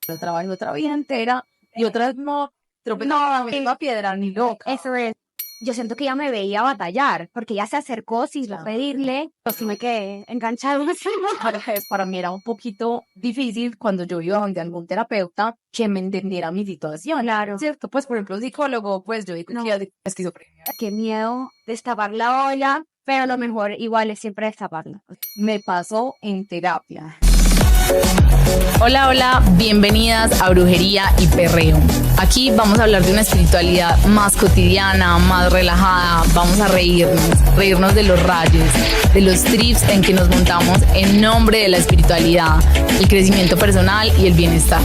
Yo trabajé otra vida entera y otras no tropezaba, no, iba a piedra ni loca. Eso es. Yo siento que ella me veía batallar, porque ella se acercó sin pedirle, pero sí me quedé enganchada. Para mí era un poquito difícil cuando yo iba donde algún terapeuta que me entendiera mi situación. Claro. ¿Cierto? Pues, por ejemplo, psicólogo, pues yo digo que de esquizofrenia. Qué miedo destapar la olla, pero lo mejor igual es siempre destaparla. Me pasó en terapia. Hola, hola, bienvenidas a Brujería y Perreo. Aquí vamos a hablar de una espiritualidad más cotidiana, más relajada. Vamos a reírnos de los rayos, de los trips en que nos montamos en nombre de la espiritualidad, el crecimiento personal y el bienestar.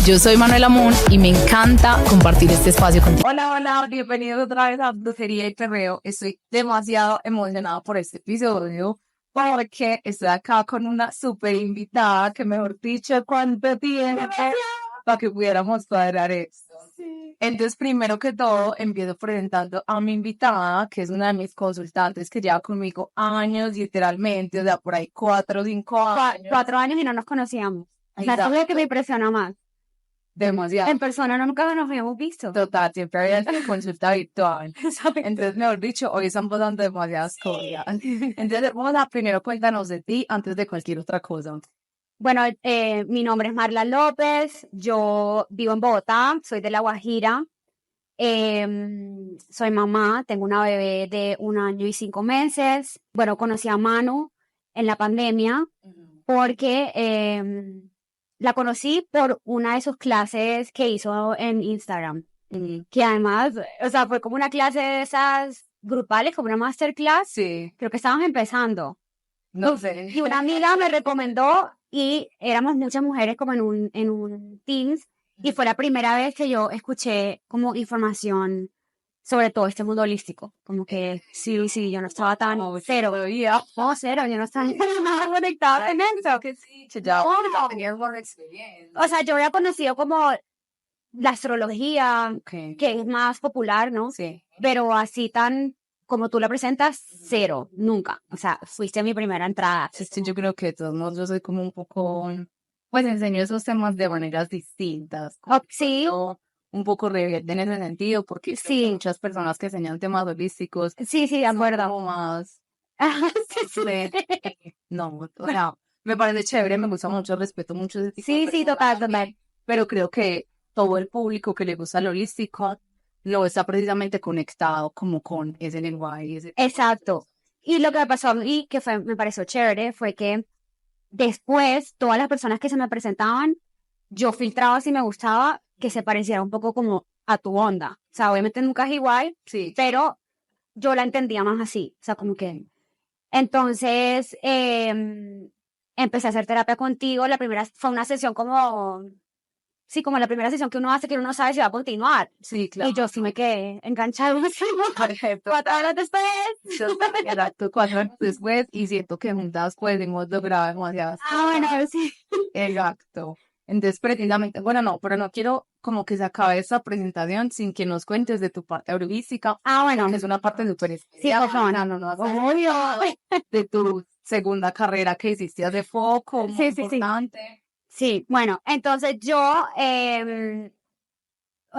Yo soy Manuela Moon y me encanta compartir este espacio contigo. Hola, bienvenidos otra vez a Brujería y Perreo. Estoy demasiado emocionada por este episodio, porque estoy acá con una súper invitada que, mejor dicho, cuánto tiempo para que pudiéramos cuadrar esto. Sí. Entonces, primero que todo, empiezo presentando a mi invitada, que es una de mis consultantes que lleva conmigo años, literalmente, o sea, por ahí 4 o 5 años. 4 años y no nos conocíamos. O sea, eso es lo que me impresiona más. Demasiado. En persona nunca nos habíamos visto. Total, siempre había una consulta virtual. Entonces, mejor dicho, hoy están pasando demasiadas cosas. Entonces, primero cuéntanos de ti antes de cualquier otra cosa. Bueno, mi nombre es Marla López, yo vivo en Bogotá, soy de La Guajira, soy mamá, tengo una bebé de 1 año y 5 meses. Bueno, conocí a Manu en la pandemia porque la conocí por una de sus clases que hizo en Instagram, que además, o sea, fue como una clase de esas grupales, como una masterclass. Sí. Creo que estábamos empezando. No sé. Y una amiga me recomendó y éramos muchas mujeres como en un Teams y fue la primera vez que yo escuché como información sobre todo este mundo holístico. Como que sí, yo no estaba tan cero, yo no estaba nada conectada en eso. Que sí, ya tenía buena experiencia. O sea, yo había conocido como la astrología, que es más popular, ¿no? Sí. Pero así tan como tú la presentas, cero, nunca. O sea, fuiste mi primera entrada. Sí, yo creo que de todos modos yo soy como un poco, pues enseño esos temas de maneras distintas. Sí. Un poco rebelde en ese sentido, porque sí, hay muchas personas que enseñan temas holísticos. Sí, de acuerdo. Como más. No, o sea, me parece chévere, me gusta mucho, respeto mucho ese tipo de Sí, total. Pero creo que todo el público que le gusta lo holístico no está precisamente conectado como con ese lenguaje. Exacto. Y lo que me pasó a mí, que me pareció chévere, fue que después todas las personas que se me presentaban, yo filtraba si me gustaba que se pareciera un poco como a tu onda. O sea, obviamente nunca es igual, sí, pero yo la entendía más así. O sea, como que... Entonces, empecé a hacer terapia contigo. La primera fue una sesión como la primera sesión que uno hace que uno no sabe si va a continuar. Sí, claro. Y yo sí me quedé enganchada. Por ejemplo, 4 años después. Exacto, 4 años después, y siento que juntas pues hemos logrado demasiadas cosas. Bueno, sí. Exacto. Entonces, precisamente, bueno, no, pero no quiero como que se acabe esta presentación sin que nos cuentes de tu parte holística. Bueno. Que es una parte súper especial. Sí, por favor. De tu segunda carrera que hiciste hace poco, muy importante. Sí, bueno, entonces yo, o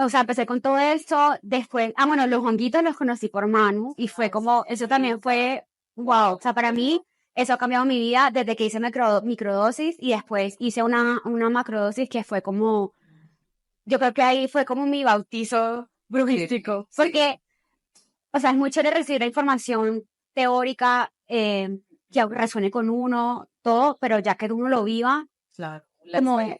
sea, empecé con todo esto, después, los honguitos los conocí por Manu, y fue como, eso también fue, wow, o sea, para mí, eso ha cambiado mi vida desde que hice microdosis, y después hice una macrodosis que fue como, yo creo que ahí fue como mi bautizo brujístico, porque, o sea, es muy chévere recibir la información teórica, que resuene con uno, todo, pero ya que uno lo viva, claro.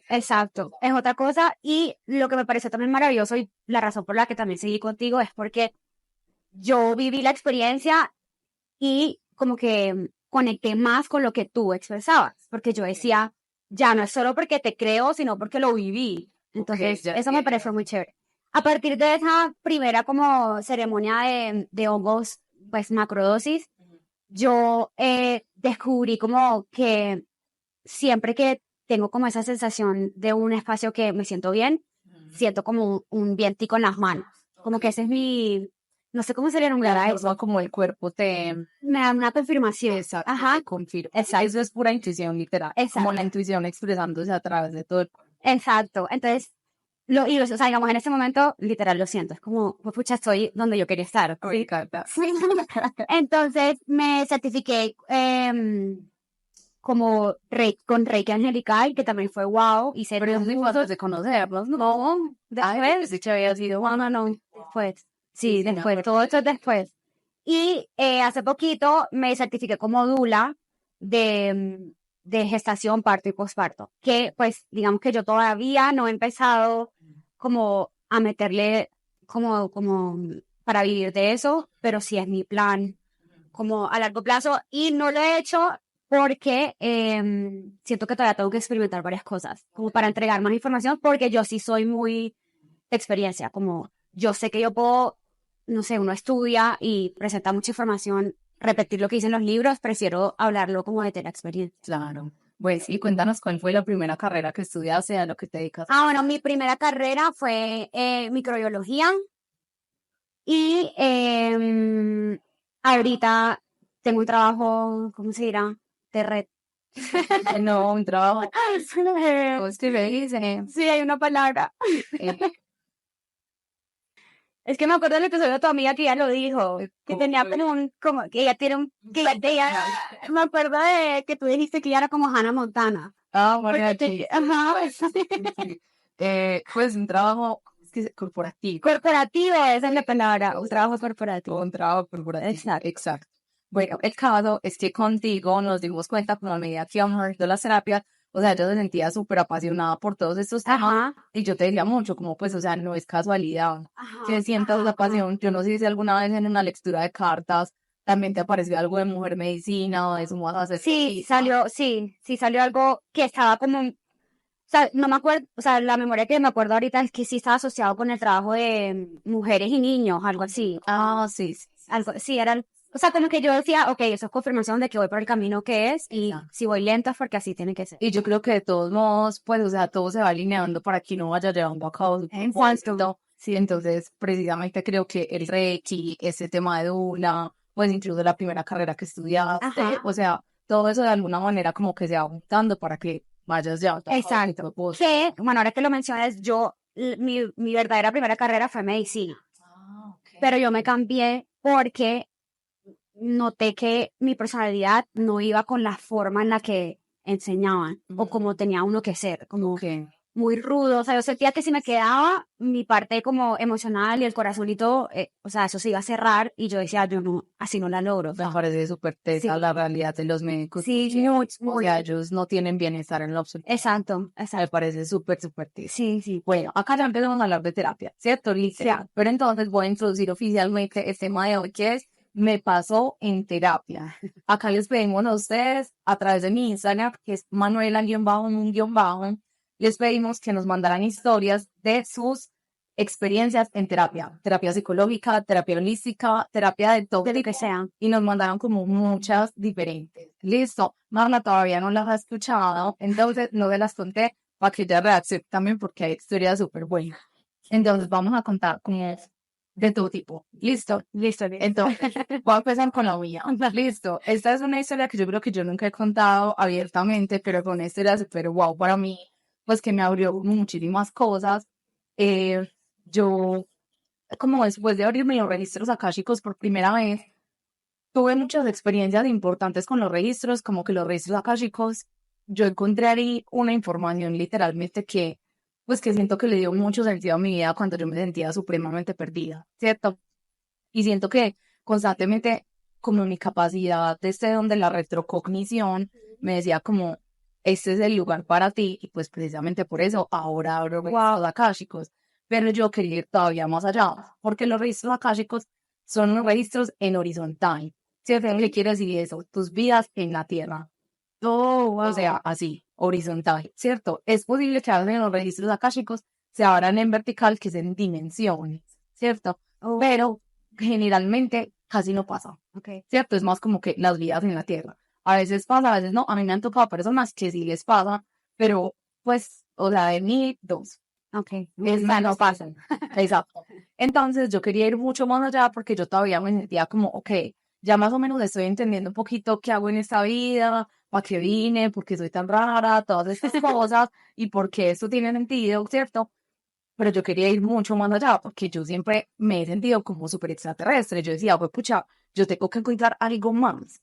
Exacto, es otra cosa. Y lo que me pareció también maravilloso y la razón por la que también seguí contigo es porque yo viví la experiencia y como que conecté más con lo que tú expresabas, porque yo decía, ya no es solo porque te creo, sino porque lo viví. Entonces, eso me pareció muy chévere. A partir de esa primera como ceremonia de hongos, pues macrodosis, yo descubrí como que siempre que tengo como esa sensación de un espacio que me siento bien, siento como un vientico en las manos. Como que ese es mi, no sé cómo se le nombrará eso. Como el cuerpo me da una confirmación. Exacto. Confirma. Exacto. Eso es pura intuición, literal. Exacto. Como la intuición expresándose a través de todo el cuerpo. Exacto. Entonces, o sea, digamos, en ese momento, literal, lo siento. Es como, pues, pucha, estoy donde yo quería estar. Me encanta. Sí. Entonces, me certifiqué como con Reiki Angelical, que también fue wow. Hice Pero es muy fácil de conocerlos, ¿no? no, después. Sí, que había sido No. Después. Sí, Sí, me después. acuerdo. Todo esto es después. Y hace poquito me certifiqué como doula de gestación, parto y posparto. Que pues digamos que yo todavía no he empezado como a meterle como para vivir de eso, pero sí es mi plan como a largo plazo y no lo he hecho porque siento que todavía tengo que experimentar varias cosas, como para entregar más información, porque yo sí soy muy de experiencia, como yo sé que yo puedo, no sé, uno estudia y presenta mucha información, repetir lo que dicen los libros, prefiero hablarlo como de la experiencia. Claro. Pues sí, cuéntanos cuál fue la primera carrera que estudiaste, a lo que te dedicas. Bueno, mi primera carrera fue microbiología y ahorita tengo un trabajo, ¿cómo se dirá? De red. No, un trabajo. ¿Cómo es que me dice? Sí, hay una palabra. Eh, Es que me acuerdo del episodio de tu amiga que ella lo dijo, que tenía como que ella tiene me acuerdo de que tú dijiste que ella era como Hannah Montana. mariachi. Ajá, Pues un trabajo corporativo. corporativo, esa es la palabra, un trabajo corporativo. Un trabajo corporativo. Exacto. Exacto. Bueno, el caso es que contigo nos dimos cuenta con la medida que íbamos haciendo las terapias, o sea, yo me sentía súper apasionada por todos estos temas, Ajá. y yo te decía mucho, como pues, o sea, no es casualidad Ajá. que sientas la pasión. Yo no sé si alguna vez en una lectura de cartas también te apareció algo de mujer medicina o de su moda Sí, salió algo que estaba como, o sea, no me acuerdo, o sea, la memoria que me acuerdo ahorita es que sí estaba asociado con el trabajo de mujeres y niños, algo así. Sí, sí. Algo, sí, o sea, como que yo decía, ok, eso es confirmación de que voy por el camino que es y Exacto. si voy lento es porque así tiene que ser. Y yo creo que de todos modos, pues, o sea, todo se va alineando para que no vaya llevando a cabo su propósito. Sí, entonces, precisamente creo que el Reiki, ese tema de Dula, pues incluso la primera carrera que estudiaste, Ajá. o sea, todo eso de alguna manera como que se va juntando para que vayas llevando a cabo tu Exacto. propósito. Que, bueno, ahora que lo mencionas, mi verdadera primera carrera fue medicina, pero yo me cambié porque noté que mi personalidad no iba con la forma en la que enseñaban o como tenía uno que ser, como Ok. muy rudo. O sea, yo sentía que si me quedaba mi parte como emocional y el corazón y todo, o sea, eso se iba a cerrar y yo decía, yo no, así no la logro. Me parece súper tesa Sí. la realidad de los médicos. Sí, O sea, ellos no tienen bienestar en lo absoluto. exacto. Me parece súper, súper tesa. Sí. Bueno, acá ya empezamos a hablar de terapia, ¿cierto? Literal. Pero entonces voy a introducir oficialmente el tema de hoy, que es Me pasó en terapia. Acá les pedimos a ustedes, a través de mi Instagram, que es Manuela_, les pedimos que nos mandaran historias de sus experiencias en terapia. Terapia psicológica, terapia holística, terapia de todo De lo tipo. que sea. Y nos mandaron como muchas diferentes. Listo. Marna todavía no las ha escuchado, entonces no se las conté para que ella reaccione también porque hay historias súper buenas. Entonces vamos a contar como de todo tipo. ¿Listo? Listo. Entonces, voy a empezar con la mía. Listo. Esta es una historia que yo creo que yo nunca he contado abiertamente, pero fue una historia súper wow para mí, pues que me abrió muchísimas cosas. Yo, como después de abrirme los registros akáshicos por primera vez, tuve muchas experiencias importantes con los registros, como que los registros akáshicos, yo encontré ahí una información literalmente pues que siento que le dio mucho sentido a mi vida cuando yo me sentía supremamente perdida, ¿cierto? Y siento que constantemente, como mi capacidad de este don de la retrocognición, me decía como, este es el lugar para ti, y pues precisamente por eso ahora abro registros akáshicos. Pero yo quería ir todavía más allá, porque los registros akáshicos son unos registros en horizontal. ¿Cierto? ¿Qué quiere decir eso? Tus vidas en la tierra. O sea, así, horizontal, ¿cierto? Es posible que en los registros akáshicos se abran en vertical, que es en dimensiones, ¿cierto? Pero generalmente casi no pasa, Okay. ¿cierto? Es más como que las vidas en la tierra. A veces pasa, a veces no. A mí me han tocado personas que sí les pasa, pero pues, o sea, de mí, dos. Okay. Es más, no pasan. Exacto. Entonces yo quería ir mucho más allá porque yo todavía me sentía como, ok, ya más o menos estoy entendiendo un poquito qué hago en esta vida, para qué vine, por qué soy tan rara, todas estas cosas y por qué esto tiene sentido, ¿cierto? Pero yo quería ir mucho más allá porque yo siempre me he sentido como súper extraterrestre. Yo decía, pues pucha, yo tengo que encontrar algo más.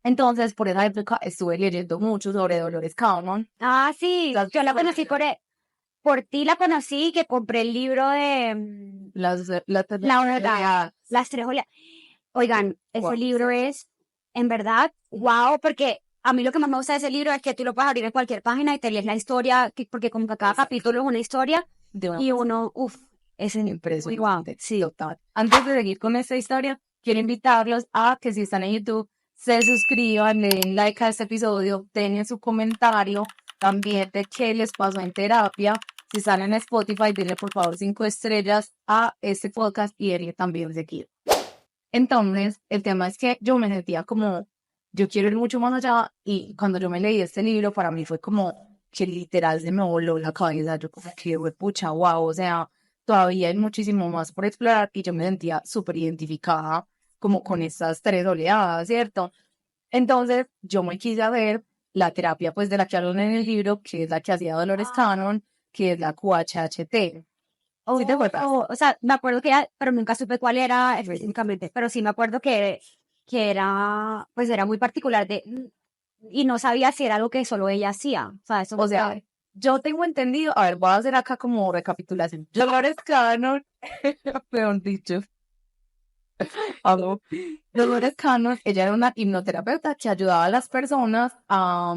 Entonces, por esa época estuve leyendo mucho sobre Dolores Cannon. Ah, sí, yo la conocí por ti la conocí, que compré el libro de La Verdad, Las Tres Oleadas. Oigan, ese Wow. libro es, en verdad, wow, porque a mí lo que más me gusta de ese libro es que tú lo puedes abrir en cualquier página y te lees la historia, porque como que cada capítulo es una historia de una y uno, es muy impresionante. wow. Sí. Total. Antes de seguir con esta historia, quiero invitarlos a que si están en YouTube, se suscriban, le den like a este episodio, denle su comentario también de qué les pasó en terapia. Si están en Spotify, denle por favor 5 estrellas a este podcast y denle también seguir. Entonces, el tema es que yo me sentía como, yo quiero ir mucho más allá y cuando yo me leí este libro, para mí fue como que literal se me voló la cabeza, yo como que, pucha, wow, o sea, todavía hay muchísimo más por explorar y yo me sentía súper identificada como con estas 3 oleadas, ¿cierto? Entonces, yo me quise ver la terapia pues de la que hablan en el libro, que es la que hacía Dolores Cannon, que es la QHHT. ¿Sí te acuerdas? O sea, me acuerdo que era, pero nunca supe cuál era específicamente, pero sí me acuerdo que era, pues era muy particular y no sabía si era algo que solo ella hacía. O sea, eso O sea, yo tengo entendido, a ver, voy a hacer acá como recapitulación. Dolores Cannon, peor dicho, amo. Dolores Cannon, ella era una hipnoterapeuta que ayudaba a las personas a,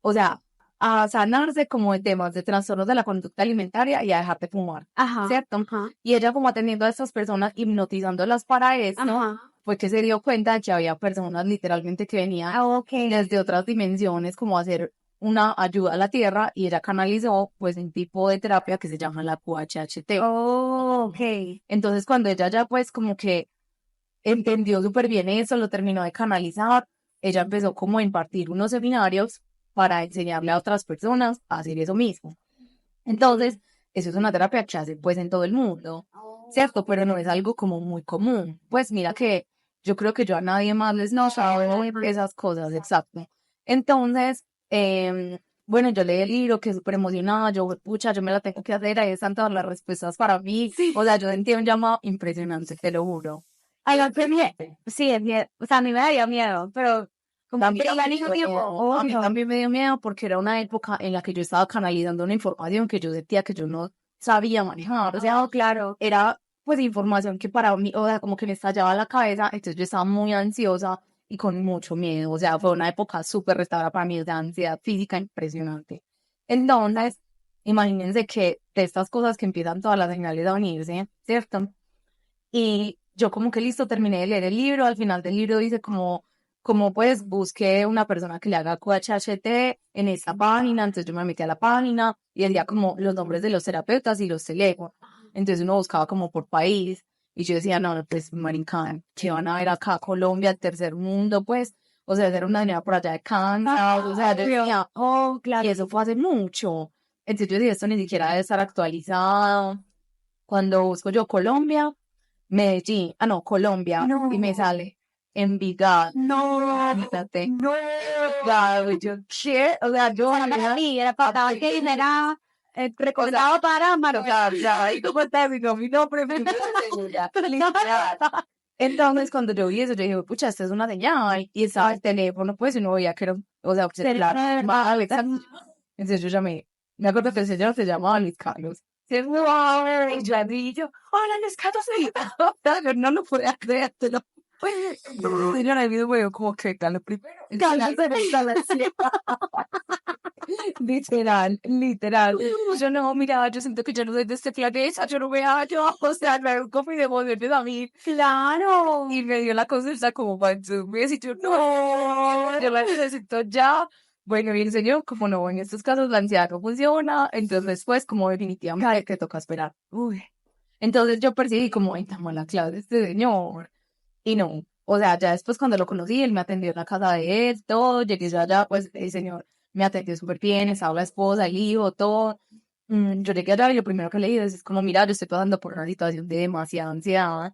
o sea, a sanarse como de temas de trastornos de la conducta alimentaria y a dejar de fumar, ajá, ¿cierto? ajá, Y ella como atendiendo a estas personas, hipnotizándolas para eso, ajá. fue que se dio cuenta de que había personas literalmente que venían Ah, okay. desde otras dimensiones, como hacer una ayuda a la tierra, y ella canalizó pues un tipo de terapia que se llama la QHHT. Oh, okay. Entonces cuando ella ya pues como que entendió súper bien eso, lo terminó de canalizar, ella empezó como a impartir unos seminarios para enseñarle a otras personas a hacer eso mismo. Entonces, eso es una terapia que hacen pues en todo el mundo, ¿cierto? Pero no es algo como muy común. Pues mira que yo creo que yo a nadie más les no sabe esas cosas, exacto. Entonces, bueno, yo leí el libro, que súper emocionada, yo, pucha, yo me la tengo que hacer, ahí están todas las respuestas para mí. Sí. O sea, yo sentí un llamado impresionante, te lo juro. Ay, qué miedo. Sí, es miedo. O sea, a mí me daría miedo, pero como También que al mismo tiempo, a mí obvio. también me dio miedo porque era una época en la que yo estaba canalizando una información que yo sentía que yo no sabía manejar. O sea, No, claro. era pues información que para mí, o sea, como que me estallaba la cabeza, entonces yo estaba muy ansiosa y con mucho miedo. O sea, fue una época súper restauradora para mí, de ansiedad física impresionante. Entonces, imagínense que de estas cosas que empiezan todas las señales a unirse, ¿cierto? Y yo como que listo, terminé de leer el libro, al final del libro dice como pues busqué una persona que le haga QHHT en esta página, entonces yo me metí a la página y decía como los nombres de los terapeutas y los teléfonos, entonces uno buscaba como por país y yo decía, no, pues marica, ¿qué van a ver acá? Colombia, el tercer mundo, pues, o sea, hacer una niña por allá de Kansas, o sea, yo decía, Oh, claro. y eso fue hace mucho, entonces yo decía, esto ni siquiera debe estar actualizado. Cuando busco yo Colombia, Medellín, no, Colombia, No. y me sale Envigado. No, Fíjate. no. Claro, yo, ¿qué? O sea, yo, Sí, era para que era recomendado para Maro. ya, ¿y cómo está mi nombre? Entonces, cuando yo vi eso, yo dije, pucha, esta es una señal, y estaba el teléfono, pues, y no veía que era, o sea, pues, claro, mal, exacto. Entonces yo llamé, me acuerdo que el señor se llamaba Luis Carlos. Y yo, hola, Luis Carlos, yo no lo podía creer, te lo señora, el video veo como que lo primero. Literal. Yo no, mira, yo siento que yo no soy de este planeta, yo no me hallo, o sea, me hago como de emociones a mí. Claro. Y me dio la consulta como para un mes y yo, no, yo la necesito ya. Bueno, y el señor, como no, en estos casos la ansiedad no funciona, entonces después, como definitivamente que toca esperar. Uy. Entonces yo percibí como, ay, tan mala clase de este señor. Y no, o sea, ya después cuando lo conocí, él me atendió en la casa de él, todo, llegué yo allá, pues el señor me atendió súper bien, estaba la esposa, el hijo, todo. Yo llegué allá y lo primero que le dije es como, mira, yo estoy pasando por una situación de demasiada ansiedad.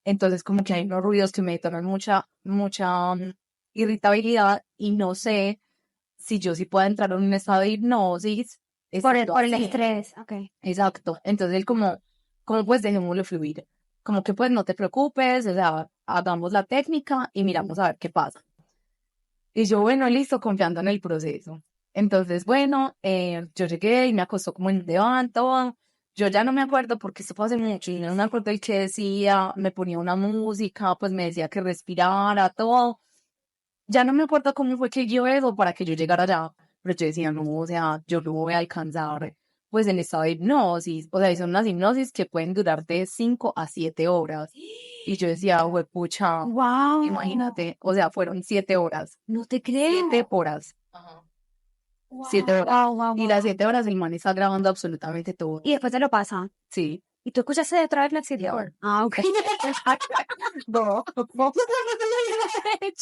Entonces como que hay unos ruidos que me detonan mucha irritabilidad y no sé si yo sí puedo entrar en un estado de hipnosis. Por el así. estrés, ok. Exacto. Entonces él como pues dejémoslo fluir. Como que pues no te preocupes, o sea, hagamos la técnica y miramos a ver qué pasa. Y yo, bueno, listo, confiando en el proceso. Entonces, bueno, yo llegué y me acostó como en un diván, todo. Yo ya no me acuerdo porque esto fue hace mucho y no me acuerdo el que decía, me ponía una música, pues me decía que respirara, todo. Ya no me acuerdo cómo fue que guió eso para que yo llegara allá, pero yo decía, no, o sea, yo no voy a alcanzar, pues en estado de hipnosis, o sea, y son unas hipnosis que pueden durar de 5 a 7 horas. Y yo decía, pucha, Wow. imagínate, o sea, fueron 7 horas, No te creo. 7 horas, Wow. 7 horas. Wow, wow, Y las 7 horas el man está grabando absolutamente todo. Y después te lo pasa. Sí. ¿Y tú escuchaste otra vez la accidente? No. Ah, ok. No,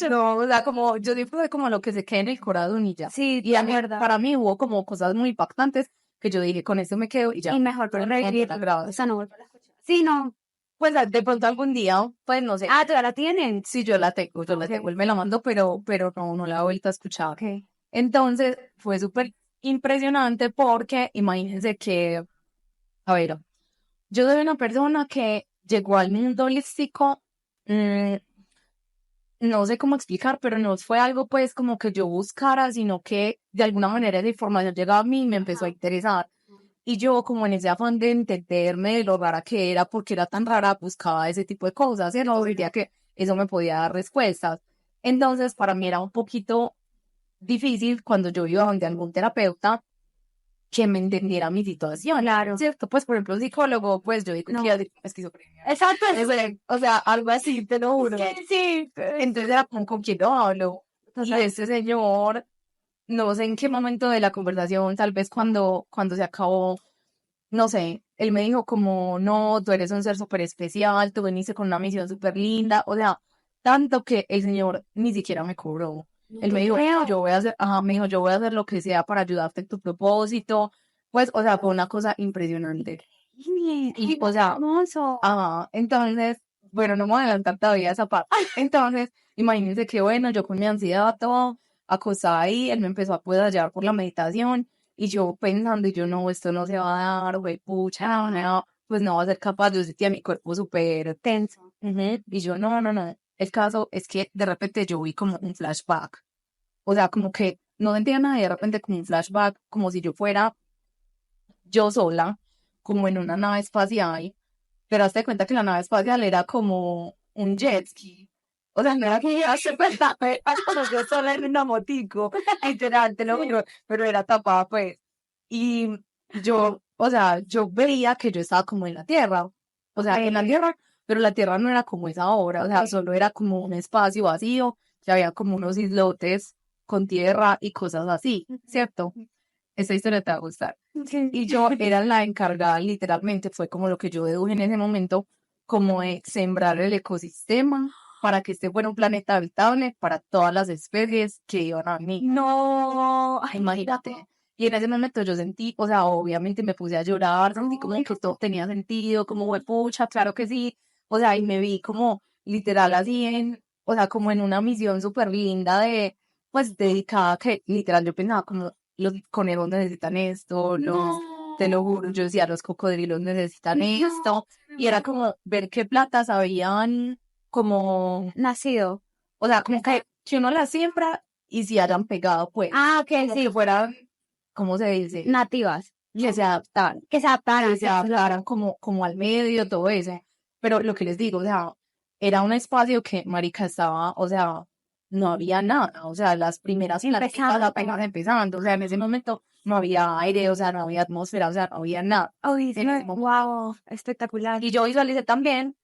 no, o sea, como yo disfruté como lo que se queda en el corazón y ya. Sí, Y a de mí, verdad. para mí hubo como cosas muy impactantes que yo dije, con esto me quedo y ya. Y mejor Pero revivir. grabado. O sea, no volver a escuchar. Sí, no. Pues de pronto algún día, pues no sé. Ah, ¿todavía la tienen? Sí, yo la tengo, él me la mandó, pero no la he vuelto a escuchar. Ok. Entonces, fue súper impresionante porque imagínense que, a ver, yo soy una persona que llegó al mundo holístico, mm, no sé cómo explicar, pero no fue algo pues como que yo buscara, sino que de alguna manera esa información llegaba a mí y me empezó a interesar. Y yo como en ese afán de entenderme de lo rara que era, porque era tan rara, buscaba ese tipo de cosas, y no diría que eso me podía dar respuestas. Entonces, para mí era un poquito difícil cuando yo iba donde algún terapeuta que me entendiera mi situación. Claro. ¿Cierto? Pues, por ejemplo, un psicólogo, pues yo digo No. que yo esquizofrenia. Exacto. O sea, algo así, te lo juro. Sí. Entonces era como, ¿con quién no hablo? Y este señor, no sé en qué momento de la conversación, tal vez cuando se acabó, no sé, él me dijo como, no, tú eres un ser súper especial, tú viniste con una misión súper linda, o sea, tanto que el señor ni siquiera me cobró. Él me dijo, yo voy a hacer, me dijo, yo voy a hacer lo que sea para ayudarte en tu propósito. Pues, o sea, fue una cosa impresionante. Y, o sea, hermoso. entonces, bueno, no me voy a adelantar todavía esa parte. Entonces, imagínense que bueno, yo con mi ansiedad, todo, acostada ahí, él me empezó a apoyar por la meditación, y yo pensando, y yo, no, esto no se va a dar, güey, pucha, no, pues no va a ser capaz, yo sentía mi cuerpo súper Tenso. y yo, no. El caso es que de repente yo vi como un flashback, o sea, como que no sentía nada, y de repente como un flashback, como si yo fuera yo sola, como en una nave espacial, pero hazte cuenta que la nave espacial era como un jet ski. O sea, no era que iba a ser verdad, como yo sola en una motico, literal, te lo juro, pero era tapada, pues. Y yo, o sea, yo veía que yo estaba como en la Tierra, o sea, en la Tierra, pero la Tierra no era como es ahora, o sea, solo era como un espacio vacío, que había como unos islotes con tierra y cosas así, ¿cierto? Esta historia te va a gustar. Y yo era la encargada, literalmente, fue como lo que yo deduje en ese momento, como de sembrar el ecosistema para que este fuera un planeta habitable para todas las especies que iban a venir. No. Ay, imagínate. Y en ese momento yo sentí, o sea, obviamente me puse a llorar, sentí como que todo tenía sentido, como, pucha, claro que sí. O sea, y me vi como literal así o sea, como en una misión súper linda pues, dedicada a que literal yo pensaba como, los conejos necesitan esto, te lo juro, yo decía, los cocodrilos necesitan esto, y era como ver qué platas habían como, Nacido. o sea, como que uno las siembra y si hayan pegado, pues, Ah, ok, como sí. que fueran, ¿cómo se dice? Nativas. Que se adaptaran, Que se adaptaran. que se adaptaran como al medio, todo eso. Pero lo que les digo, o sea, era un espacio que, marica, estaba, o sea, no había nada, o sea, las primeras Empezando. apenas empezando, o sea, en ese momento no había aire, o sea, no había atmósfera, o sea, no había nada. Ay, En ese momento. wow, espectacular. Y yo visualicé también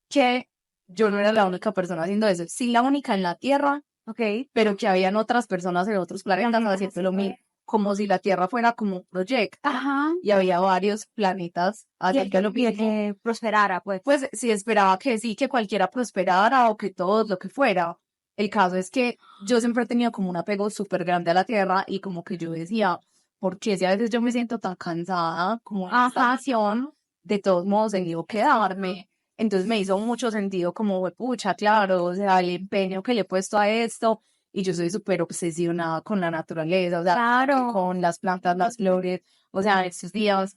que yo no era la única persona haciendo eso, sí la única en la Tierra, Ok. pero que habían otras personas en otros planetas haciendo lo mismo, como si la Tierra fuera como un proyecto, Ajá. y había varios planetas haciendo lo mismo. Que prosperara, pues. Pues sí, esperaba que sí, que cualquiera prosperara o que todos, lo que fuera. El caso es que yo siempre he tenido como un apego súper grande a la Tierra, y como que yo decía, ¿por qué si a veces yo me siento tan cansada como en esta misión, de todos modos elijo quedarme? Entonces me hizo mucho sentido como, pucha, claro, o sea, el empeño que le he puesto a esto, y yo soy súper obsesionada con la naturaleza, o sea, Claro. con las plantas, las flores, o sea, estos días,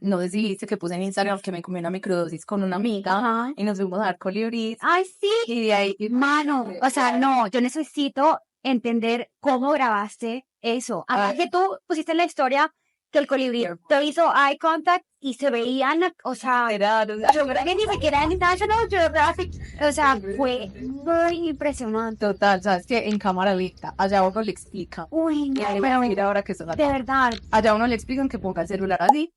no sé si viste que puse en Instagram que me comí una microdosis con una amiga, Ajá. y nos fuimos a dar colibrí, Ay, sí. y de ahí, Mano, o sea, no, yo necesito entender cómo grabaste eso. Aparte que tú pusiste en la historia que el colibrí te hizo eye contact y se veían, o sea, yo creo que ni siquiera en National Geographic, o sea, fue muy impresionante. total, sabes que en cámara lenta, allá uno le explica, Uy, no, pero mira ahora que son de verdad, allá uno le explican que ponga el celular así,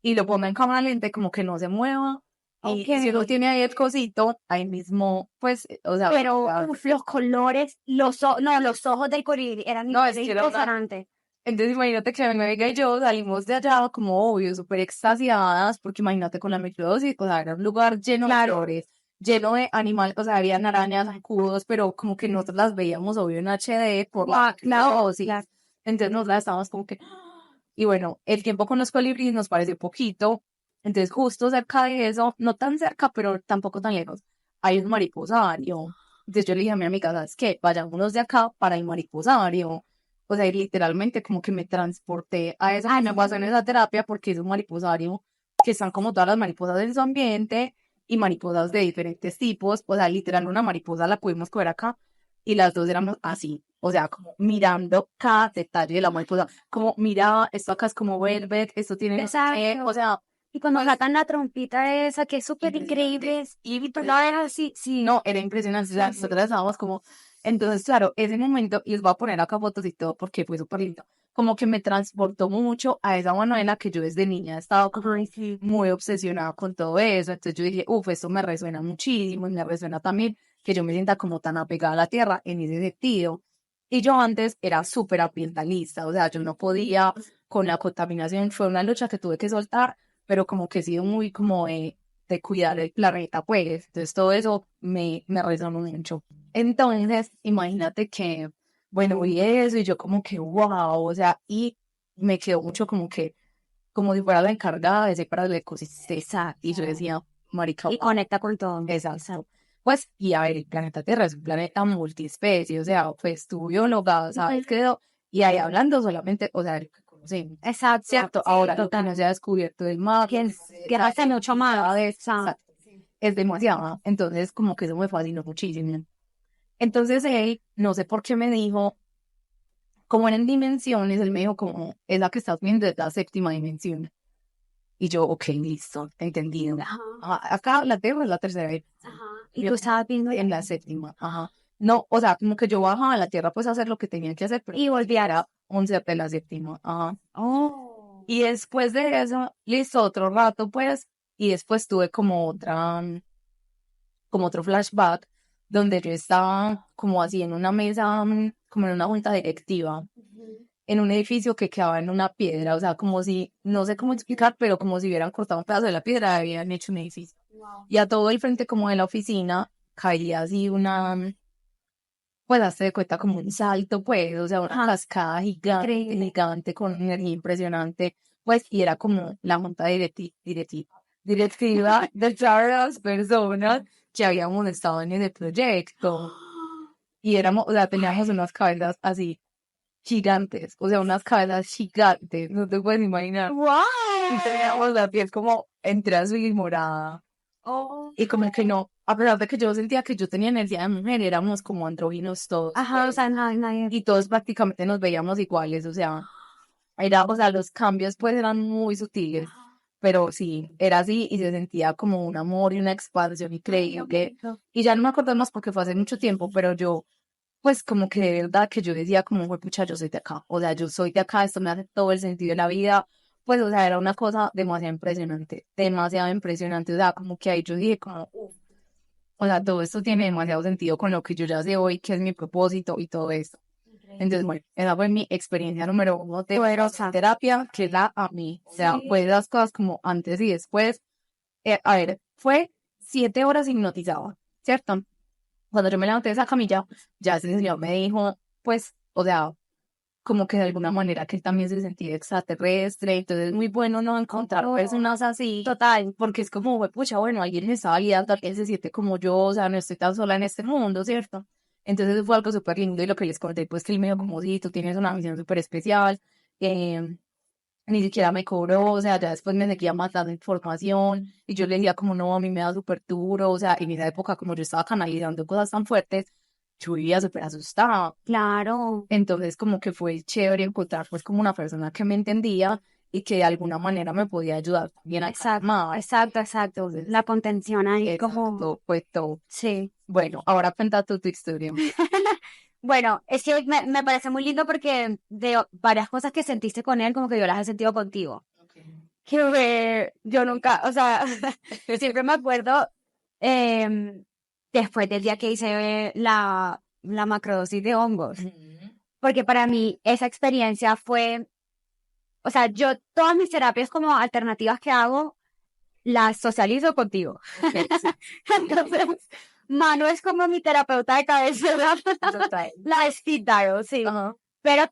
y lo ponga en cámara lenta y como que no se mueva. Y Ok. si uno tiene ahí el cosito, ahí mismo, pues, o sea, pero ya- uf, los colores, los ojos del colibrí eran no, es que era una... impresionantes. Entonces imagínate que mi amiga y yo salimos de allá como obvio, súper extasiadas, porque imagínate con la microdosis, o sea, era un lugar lleno de flores, lleno de animales, o sea, habían arañas, zancudos, pero como que nosotros las veíamos obvio en HD por la dosis. Claro. Entonces nos las estábamos como que... Y bueno, el tiempo con los colibríes nos pareció poquito, entonces justo cerca de eso, no tan cerca, pero tampoco tan lejos, hay un mariposario. Entonces yo le dije a mi amiga, ¿sabes qué? Vayámonos de acá para el mariposario. O sea, y literalmente como que me transporté a eso que me pasó en esa terapia porque es un mariposario que están como todas las mariposas en su ambiente y mariposas de diferentes tipos. O sea, literal una mariposa la pudimos coger acá y las dos éramos así. O sea, como mirando cada detalle de la mariposa. Como, mira, esto acá es como velvet, esto tiene... Exacto. o sea, Y cuando sacan la trompita esa, que es súper increíble, y pues no era así, sí. no, era impresionante. O sea, nosotros estábamos como... Entonces, claro, ese momento, y les voy a poner acá fotos y todo porque fue súper lindo, como que me transportó mucho a esa Manuela que yo desde niña he estado como muy obsesionada con todo eso. Entonces yo dije, esto me resuena muchísimo y me resuena también que yo me sienta como tan apegada a la tierra en ese sentido. Y yo antes era súper ambientalista, o sea, yo no podía con la contaminación, fue una lucha que tuve que soltar, pero como que he sido muy como de cuidar el planeta, pues. Entonces todo eso me resonó mucho. Entonces, imagínate que, bueno, vi eso y yo como que, wow, o sea, y me quedó mucho como que, como si fuera la encargada de ese para el ecosistema. Y yo decía, marica, Y conecta con todo. exacto. Pues, y a ver, el planeta Tierra es un planeta multiespecie, o sea, pues tu bióloga, ¿sabes qué? Y ahí hablando solamente, o sea, el que conocemos. Exacto. Cierto, ahora lo que no se ha descubierto del mar, Que hace mucho más. exacto, es demasiado. Entonces, como que eso me fascinó muchísimo. Entonces él, no sé por qué me dijo, como eran dimensiones, él me dijo como, es la que estás viendo, es la séptima dimensión. Y yo, ok, listo, entendido. Ajá, acá la Tierra es la tercera Ajá. Y tú estabas viendo en la séptima, ajá. No, o sea, como que yo bajaba a la Tierra pues a hacer lo que tenía que hacer, pero y volviera. 11 de la séptima, ajá. Oh. Y después de eso, listo, otro rato pues, y después tuve como otra, como otro flashback, donde yo estaba como así en una mesa, como en una junta directiva, en un edificio que quedaba en una piedra, o sea, como si, no sé cómo explicar, pero como si hubieran cortado un pedazo de la piedra y habían hecho un edificio. Wow. Y a todo el frente como de la oficina caía así una, pues hazte de cuenta como un salto, pues, o sea, una cascada gigante, Increíble. gigante, con una energía impresionante, pues, y era como la junta directiva de todas las personas que habíamos estado en ese proyecto. Y éramos, o sea, teníamos unas cabezas así gigantes, o sea, unas cabezas gigantes, no te puedes imaginar. Wow. Y teníamos la piel como entre azul y morada. Oh. Y como que no, a pesar de que yo sentía que yo tenía energía de mujer, éramos como andróginos todos. Ajá, o Pues. sea, nadie. Y todos prácticamente nos veíamos iguales, o sea, era, o sea, los cambios pues eran muy sutiles, pero sí, era así y se sentía como un amor y una expansión increíble. Y ya no me acuerdo más porque fue hace mucho tiempo, pero yo, pues como que de verdad que yo decía como, pucha, yo soy de acá, o sea, yo soy de acá, esto me hace todo el sentido de la vida. Pues, o sea, era una cosa demasiado impresionante, o sea, como que ahí yo dije como, o sea, todo esto tiene demasiado sentido con lo que yo ya sé hoy, que es mi propósito y todo esto. Entonces, bueno, esa fue mi experiencia número uno de terapia, que es la a mí. O sea, pues las cosas como antes y después. A ver, fue 7 horas hipnotizada, ¿cierto? Cuando yo me levanté de esa camilla, ya ese señor me dijo, pues, o sea, como que de alguna manera que él también se sentía extraterrestre, entonces es muy bueno no encontrar personas así, Total. porque es como, pucha, bueno, alguien me está guiando, alguien se siente como yo, o sea, no estoy tan sola en este mundo, ¿cierto? Entonces fue algo súper lindo y lo que les conté, pues que él me dijo como, sí, tú tienes una misión súper especial, ni siquiera me cobró, o sea, ya después me seguía mandando información y yo le decía como, no, a mí me da súper duro, o sea, en esa época como yo estaba canalizando cosas tan fuertes, yo vivía súper asustada. Claro. Entonces como que fue chévere encontrar pues como una persona que me entendía y que de alguna manera me podía ayudar también a Exacto, calmar. exacto. Entonces, La contención ahí como, exacto, fue todo. sí. Bueno, ahora cuenta tú tu historia. Bueno, es que me parece muy lindo porque de varias cosas que sentiste con él, como que yo las he sentido contigo. Que yo nunca, o sea, siempre me acuerdo em, después del día que hice la macrodosis de hongos, porque para mí esa experiencia fue, o sea, yo todas mis terapias como alternativas que hago, las socializo contigo. Entonces, Manu es como mi terapeuta de cabecera. Total. La speed dial, sí. Ajá. Pero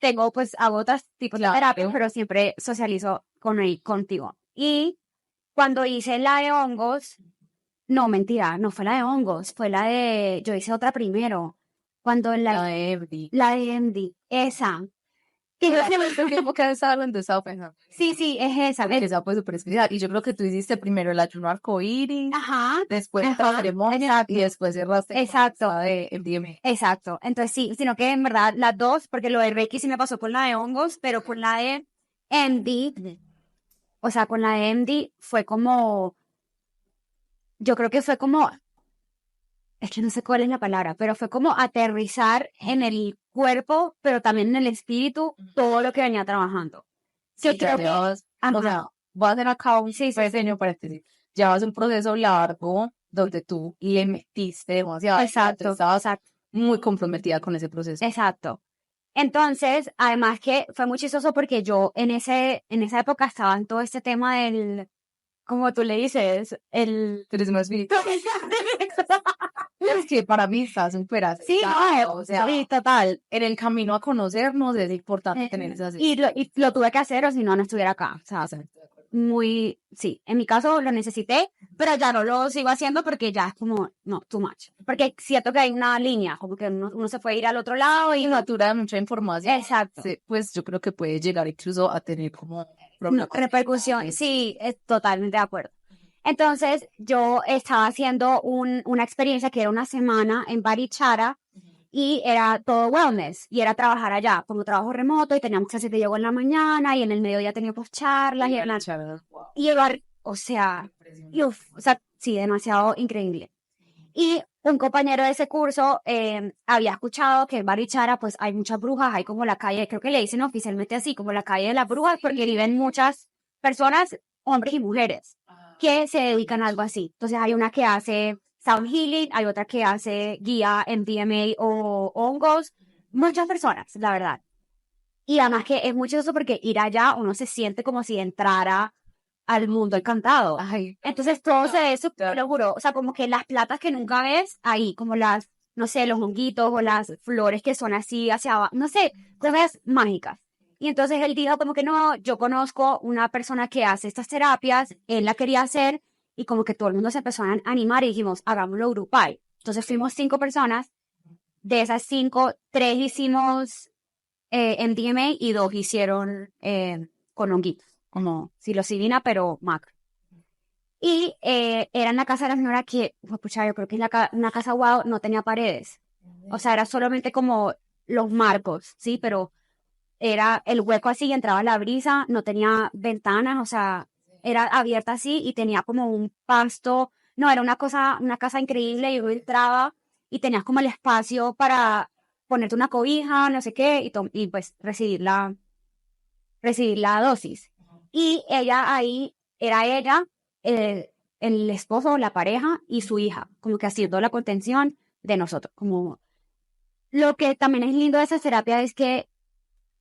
hago otros tipos de Claro. terapias, pero siempre socializo contigo. Y cuando hice la de hongos, no, mentira, no fue la de hongos, fue la de, yo hice otra primero. Cuando La de Evry. la de MD, esa. Y yo El tiempo que estaba hablando estaba pensando sí, es esa. que esa fue súper especial. Y yo creo que tú hiciste primero el ayuno arcoíris, Ajá, después ajá, la ceremonia y después cerraste con exacto. la de MDMA. Exacto. Entonces sí, sino que en verdad las dos, porque lo de Reiki sí me pasó con la de hongos, pero con la de MD, o sea, con la de MD fue como, yo creo que fue como, es que no sé cuál es la palabra, pero fue como aterrizar en el cuerpo, pero también en el espíritu, todo lo que venía trabajando. Yo Sí, ya creo que, llevas, o ajá, sea, voy a hacer acá un sí, pequeño paréntesis. Llevas un proceso largo donde tú le metiste demasiado. exacto, Estabas exacto, muy comprometida con ese proceso. exacto. Entonces, además que fue muy chistoso porque yo en esa época estaba en todo este tema del, como tú le dices, el... Turismo espiritual. Es que para mí está súper Sí, aceptado, o sea, sí, total. en el camino a conocernos es importante tener esas. Y lo tuve que hacer o si no, no estuviera acá. O sea, muy, sí, en mi caso lo necesité, pero ya no lo sigo haciendo porque ya es como, no, too much. Porque siento que hay una línea, como que uno se puede ir al otro lado y... Natura de mucha información. Exacto. Sí, pues yo creo que puede llegar incluso a tener como Repercusión, sí, totalmente de acuerdo. Entonces, yo estaba haciendo una experiencia que era una semana en Barichara y era todo wellness y era trabajar allá como trabajo remoto y teníamos clases de yoga en la mañana y en el mediodía teníamos charlas o sea, sí, demasiado increíble. Y un compañero de ese curso había escuchado que en Barichara pues hay muchas brujas, hay como la calle, creo que le dicen oficialmente así, como la calle de las brujas, porque viven muchas personas, hombres y mujeres, que se dedican a algo así. Entonces hay una que hace sound healing, hay otra que hace guía en MDMA o hongos, muchas personas, la verdad. Y además que es muy chistoso porque ir allá uno se siente como si entrara al mundo encantado. Ay, Entonces todo se ve, te lo juro, o sea, como que las plantas que nunca ves ahí, como las, no sé, los honguitos o las flores que son así hacia abajo, no sé, cosas mágicas. Y entonces él dijo como que no, yo conozco una persona que hace estas terapias, él la quería hacer y como que todo el mundo se empezó a animar y dijimos, hagámoslo grupal. Entonces fuimos 5 personas, de esas 5, 3 hicimos MDMA y 2 hicieron con honguitos, como psilocibina, pero macro. Y era en la casa de la señora que, pucha, yo creo que es una casa wow, no tenía paredes. O sea, era solamente como los marcos, ¿sí? Pero era el hueco así y entraba la brisa, no tenía ventanas, o sea, era abierta así y tenía como un pasto. No, era una casa increíble y yo entraba y tenías como el espacio para ponerte una cobija, no sé qué, y pues recibir la dosis. Y ella ahí, era ella, el esposo, la pareja y su hija, como que haciendo la contención de nosotros. Como lo que también es lindo de esa terapia es que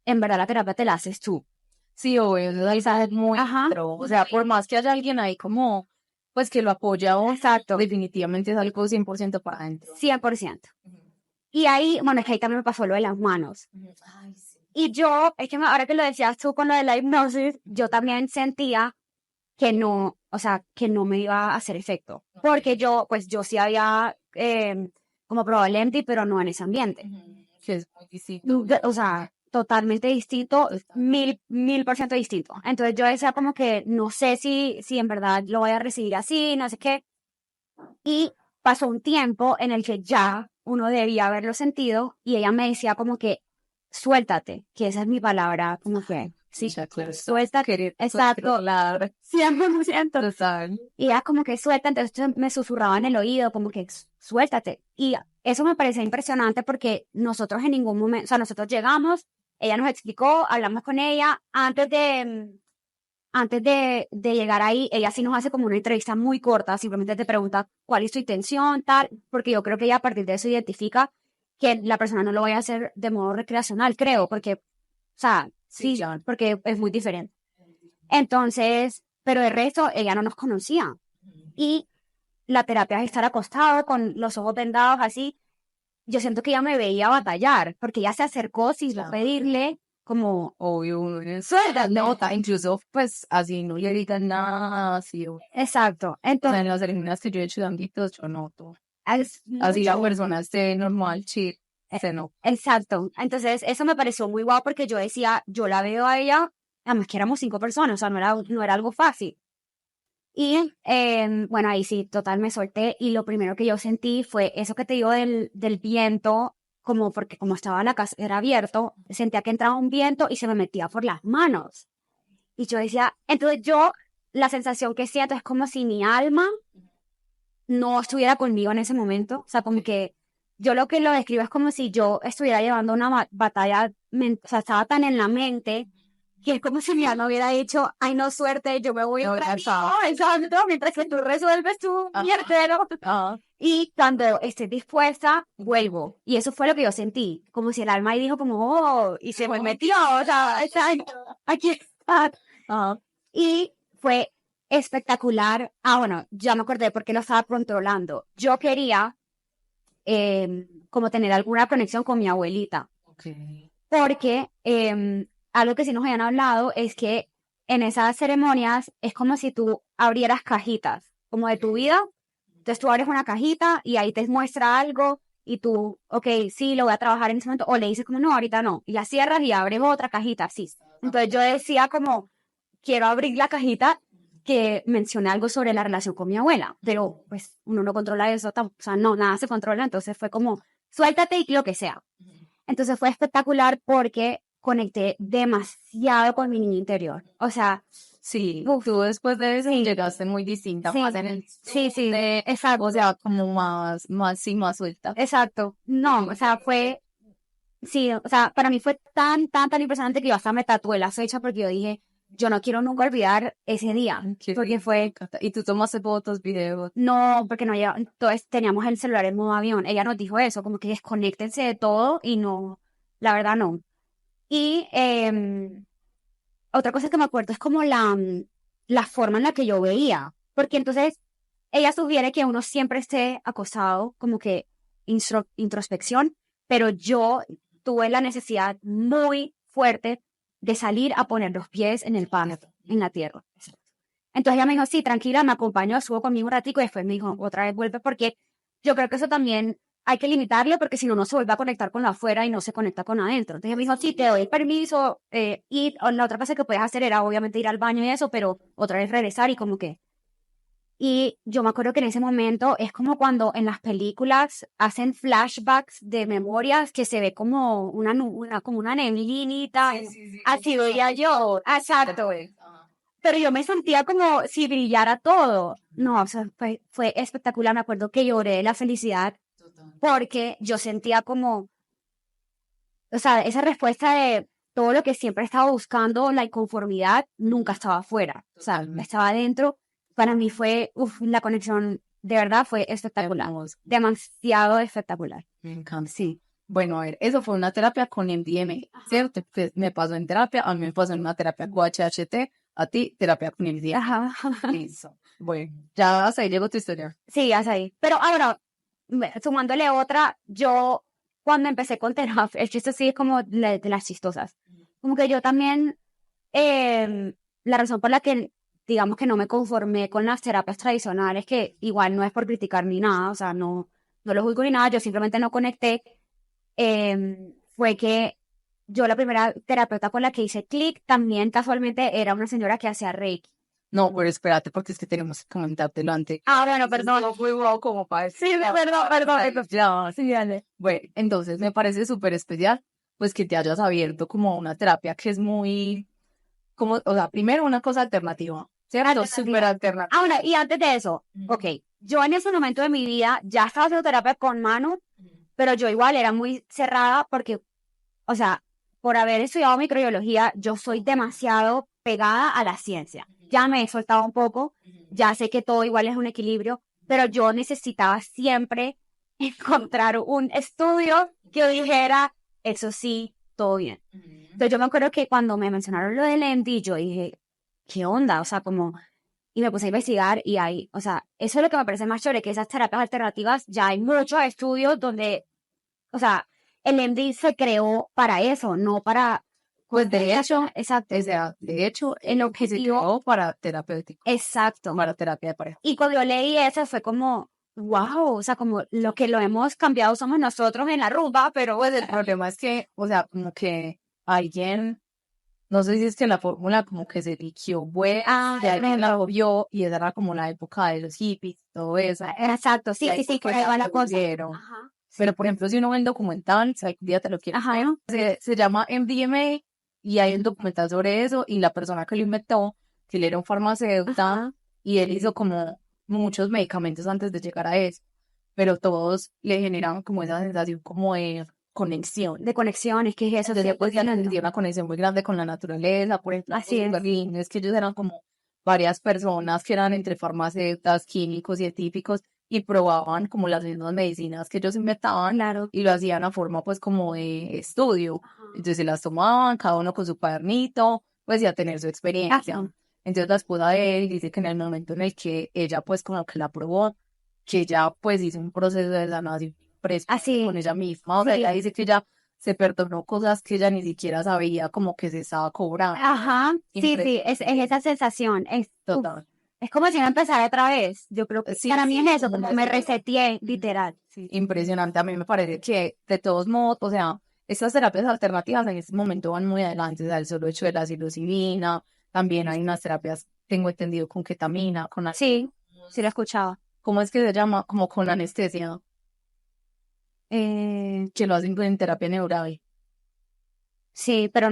en verdad la terapia te la haces tú. sí, obvio, eso es algo muy Ajá. o sea, por más que haya alguien ahí como, pues que lo apoya o Exacto. definitivamente es algo 100% para adentro. 100%. Y ahí, bueno, es que ahí también me pasó lo de las manos. Ay, sí. Y yo, es que ahora que lo decías tú con lo de la hipnosis, yo también sentía que no, o sea, que no me iba a hacer efecto. Porque yo sí había como probado el empty, pero no en ese ambiente. Que es muy distinto. O sea, totalmente distinto, 1000% distinto. Entonces yo decía como que no sé si en verdad lo voy a recibir así, no sé qué. Y pasó un tiempo en el que ya uno debía haberlo sentido y ella me decía como que suéltate, que esa es mi palabra, como que sí, suéltate, exacto, 100%. Total. Y ella como que suelta, entonces me susurraba en el oído, como que suéltate. Y eso me parecía impresionante porque nosotros en ningún momento, o sea, nosotros llegamos, ella nos explicó, hablamos con ella, antes de llegar ahí, ella sí nos hace como una entrevista muy corta, simplemente te pregunta cuál es tu intención, tal, porque yo creo que ella a partir de eso identifica que la persona no lo vaya a hacer de modo recreacional, creo, porque, o sea, sí, porque es muy diferente. Entonces, pero de resto, ella no nos conocía. Y la terapia es estar acostado con los ojos vendados así. Yo siento que ella me veía batallar, porque ella se acercó sin pedirle, como, Obvio, uno suelta, nota, incluso pues así no le gritan nada, así. O exacto. sea, Entonces, en las ceremonias que yo he hecho de amiguitos, yo noto. es Así la mucho. persona esté normal, chill, se nota. Exacto. Entonces, eso me pareció muy guau porque yo decía, yo la veo a ella, además que éramos 5 personas, o sea, no era algo fácil. Y bueno, ahí sí, total me solté y lo primero que yo sentí fue eso que te digo del viento, como porque como estaba la casa, era abierto, sentía que entraba un viento y se me metía por las manos. Y yo decía, entonces la sensación que siento es como si mi alma no estuviera conmigo en ese momento, o sea, como que yo lo que lo describo es como si yo estuviera llevando una batalla, o sea, estaba tan en la mente que es como si mi alma hubiera dicho, ay, no, suerte, yo me voy a exacto, mientras que tú resuelves tu mierdero. Y cuando esté dispuesta, vuelvo. Y eso fue lo que yo sentí, como si el alma ahí dijo como, oh, y se me metió, o sea, aquí está. Y fue espectacular. Ah, bueno, ya me acordé porque lo estaba controlando. Yo quería como tener alguna conexión con mi abuelita. Okay. Porque algo que sí nos habían hablado es que en esas ceremonias es como si tú abrieras cajitas, como de tu vida. Entonces tú abres una cajita y ahí te muestra algo y tú, ok, sí, lo voy a trabajar en ese momento. O le dices como, no, ahorita no. Y la cierras y abres otra cajita, así. Entonces yo decía como, quiero abrir la cajita que mencione algo sobre la relación con mi abuela. Pero pues uno no controla eso, o sea, no, nada se controla. Entonces fue como, suéltate y lo que sea. Entonces fue espectacular porque conecté demasiado con mi niño interior. O sea, sí, uf, tú después de eso sí, llegaste muy distinta, sí, más en el sí, exacto, o sea, como más suelta. exacto. No, o sea, sí, o sea, para mí fue tan impresionante que yo hasta me tatué la fecha porque yo dije, yo no quiero nunca olvidar ese día, porque fue... Y tú tomaste fotos, videos. No, porque no lleva, entonces teníamos el celular en modo avión. Ella nos dijo eso, como que desconéctense de todo y no, la verdad no. Y otra cosa que me acuerdo es como la forma en la que yo veía, porque entonces ella sugiere que uno siempre esté acostado, como que introspección, pero yo tuve la necesidad muy fuerte de salir a poner los pies en el pan, en la tierra. Entonces ella me dijo, sí, tranquila, me acompañó, estuvo conmigo un ratico y después me dijo, otra vez vuelve porque yo creo que eso también hay que limitarlo porque si no, no se vuelve a conectar con lo afuera y no se conecta con adentro. Entonces ella me dijo, sí, te doy el permiso, o la otra cosa que puedes hacer era obviamente ir al baño y eso, pero otra vez regresar y como que... Y yo me acuerdo que en ese momento es como cuando en las películas hacen flashbacks de memorias que se ve como como una neblinita. Así veía yo, exacto. Pero yo me sentía como si brillara todo. No, o sea, fue espectacular. Me acuerdo que lloré de la felicidad porque yo sentía como, o sea, esa respuesta de todo lo que siempre estaba buscando, la inconformidad, nunca estaba afuera. O sea, estaba adentro. Para mí fue, la conexión de verdad fue espectacular. Demasiado espectacular. Me encanta. Sí. Bueno, a ver, eso fue una terapia con MDMA, ¿cierto? Pues me pasó en terapia, a mí me pasó en una terapia con HHT, a ti, terapia con MDMA. Ajá. Listo. Bueno, ya hasta ahí llegó tu historia. Sí, hasta ahí. Pero ahora, sumándole otra, yo cuando empecé con terapia, el chiste sí es como de las chistosas. como que yo también, la razón por la que, digamos que no me conformé con las terapias tradicionales, que igual no es por criticar ni nada, o sea, no lo juzgo ni nada, yo simplemente no conecté, fue que yo la primera terapeuta con la que hice clic también casualmente era una señora que hacía Reiki. No, pero espérate, porque es que tenemos que comentártelo antes. Ah, bueno, perdón. No fui wow como para Sí, perdón. Ya, sí, dale. Bueno, entonces me parece súper especial, pues que te hayas abierto como una terapia que es muy, como, o sea, primero una cosa alternativa, ¿cierto? Alternativa. Súper alternativa. Ahora, y antes de eso, ok, yo en ese momento de mi vida ya estaba haciendo terapia con Manu, pero yo igual era muy cerrada porque, o sea, por haber estudiado microbiología, yo soy demasiado pegada a la ciencia. Ya me he soltado un poco, ya sé que todo igual es un equilibrio, pero yo necesitaba siempre encontrar un estudio que dijera, eso sí, todo bien. Entonces yo me acuerdo que cuando me mencionaron lo del MD, yo dije, ¿qué onda? O sea, como, y me puse a investigar y hay, o sea, eso es lo que me parece más chévere, que esas terapias alternativas, ya hay muchos estudios donde, o sea, el MD se creó para eso, no para, Pues de hecho, exacto, o sea, de hecho, el se objetivo, creó para terapéutico, exacto. para terapia de pareja. Y cuando yo leí eso fue como, wow, o sea, como lo que lo hemos cambiado somos nosotros en la rumba, pero Pues el problema es que, o sea, como que alguien, no sé si es que la fórmula como que se eligió, que alguien la vio y esa era como la época de los hippies, todo eso. exacto, sí, Y sí, ahí por ahí va la cosa. pusieron. Ajá. Pero, por ejemplo, si uno ve el documental, si algún día te lo quieres Ajá. se llama MDMA y hay un documental sobre eso y la persona que lo inventó, que él era un farmacéutico y él hizo como muchos medicamentos antes de llegar a eso, pero todos le generaban como esa sensación como de conexión. De conexiones, ¿qué es eso? Entonces, Sí, pues ya sentía una conexión muy grande con la naturaleza, por ejemplo, así es. es que ellos eran como varias personas que eran entre farmacéuticos, químicos, científicos y probaban como las mismas medicinas que ellos inventaban Claro. y lo hacían a forma pues como de estudio. Entonces se las tomaban cada uno con su cuadernito, pues y a tener su experiencia. Ajá. Entonces la esposa de él dice que en el momento en el que ella pues como que la probó, que ella pues hizo un proceso de sanación Así. con ella misma. O sea, Sí. ella dice que ella se perdonó cosas que ella ni siquiera sabía como que se estaba cobrando. Ajá, sí, es esa sensación, Total. es como si no empezara otra vez, yo creo que Sí, para mí sí, es eso, como como me reseteé, literal. Sí, impresionante. A mí me parece que, de todos modos, o sea, estas terapias alternativas en este momento van muy adelante. O sea, el solo hecho de la psilocibina, también hay unas terapias, tengo entendido, con ketamina, Sí, sí lo escuchaba. ¿cómo es que se llama? Como con anestesia, Eh, que lo hacen en terapia neural. sí, pero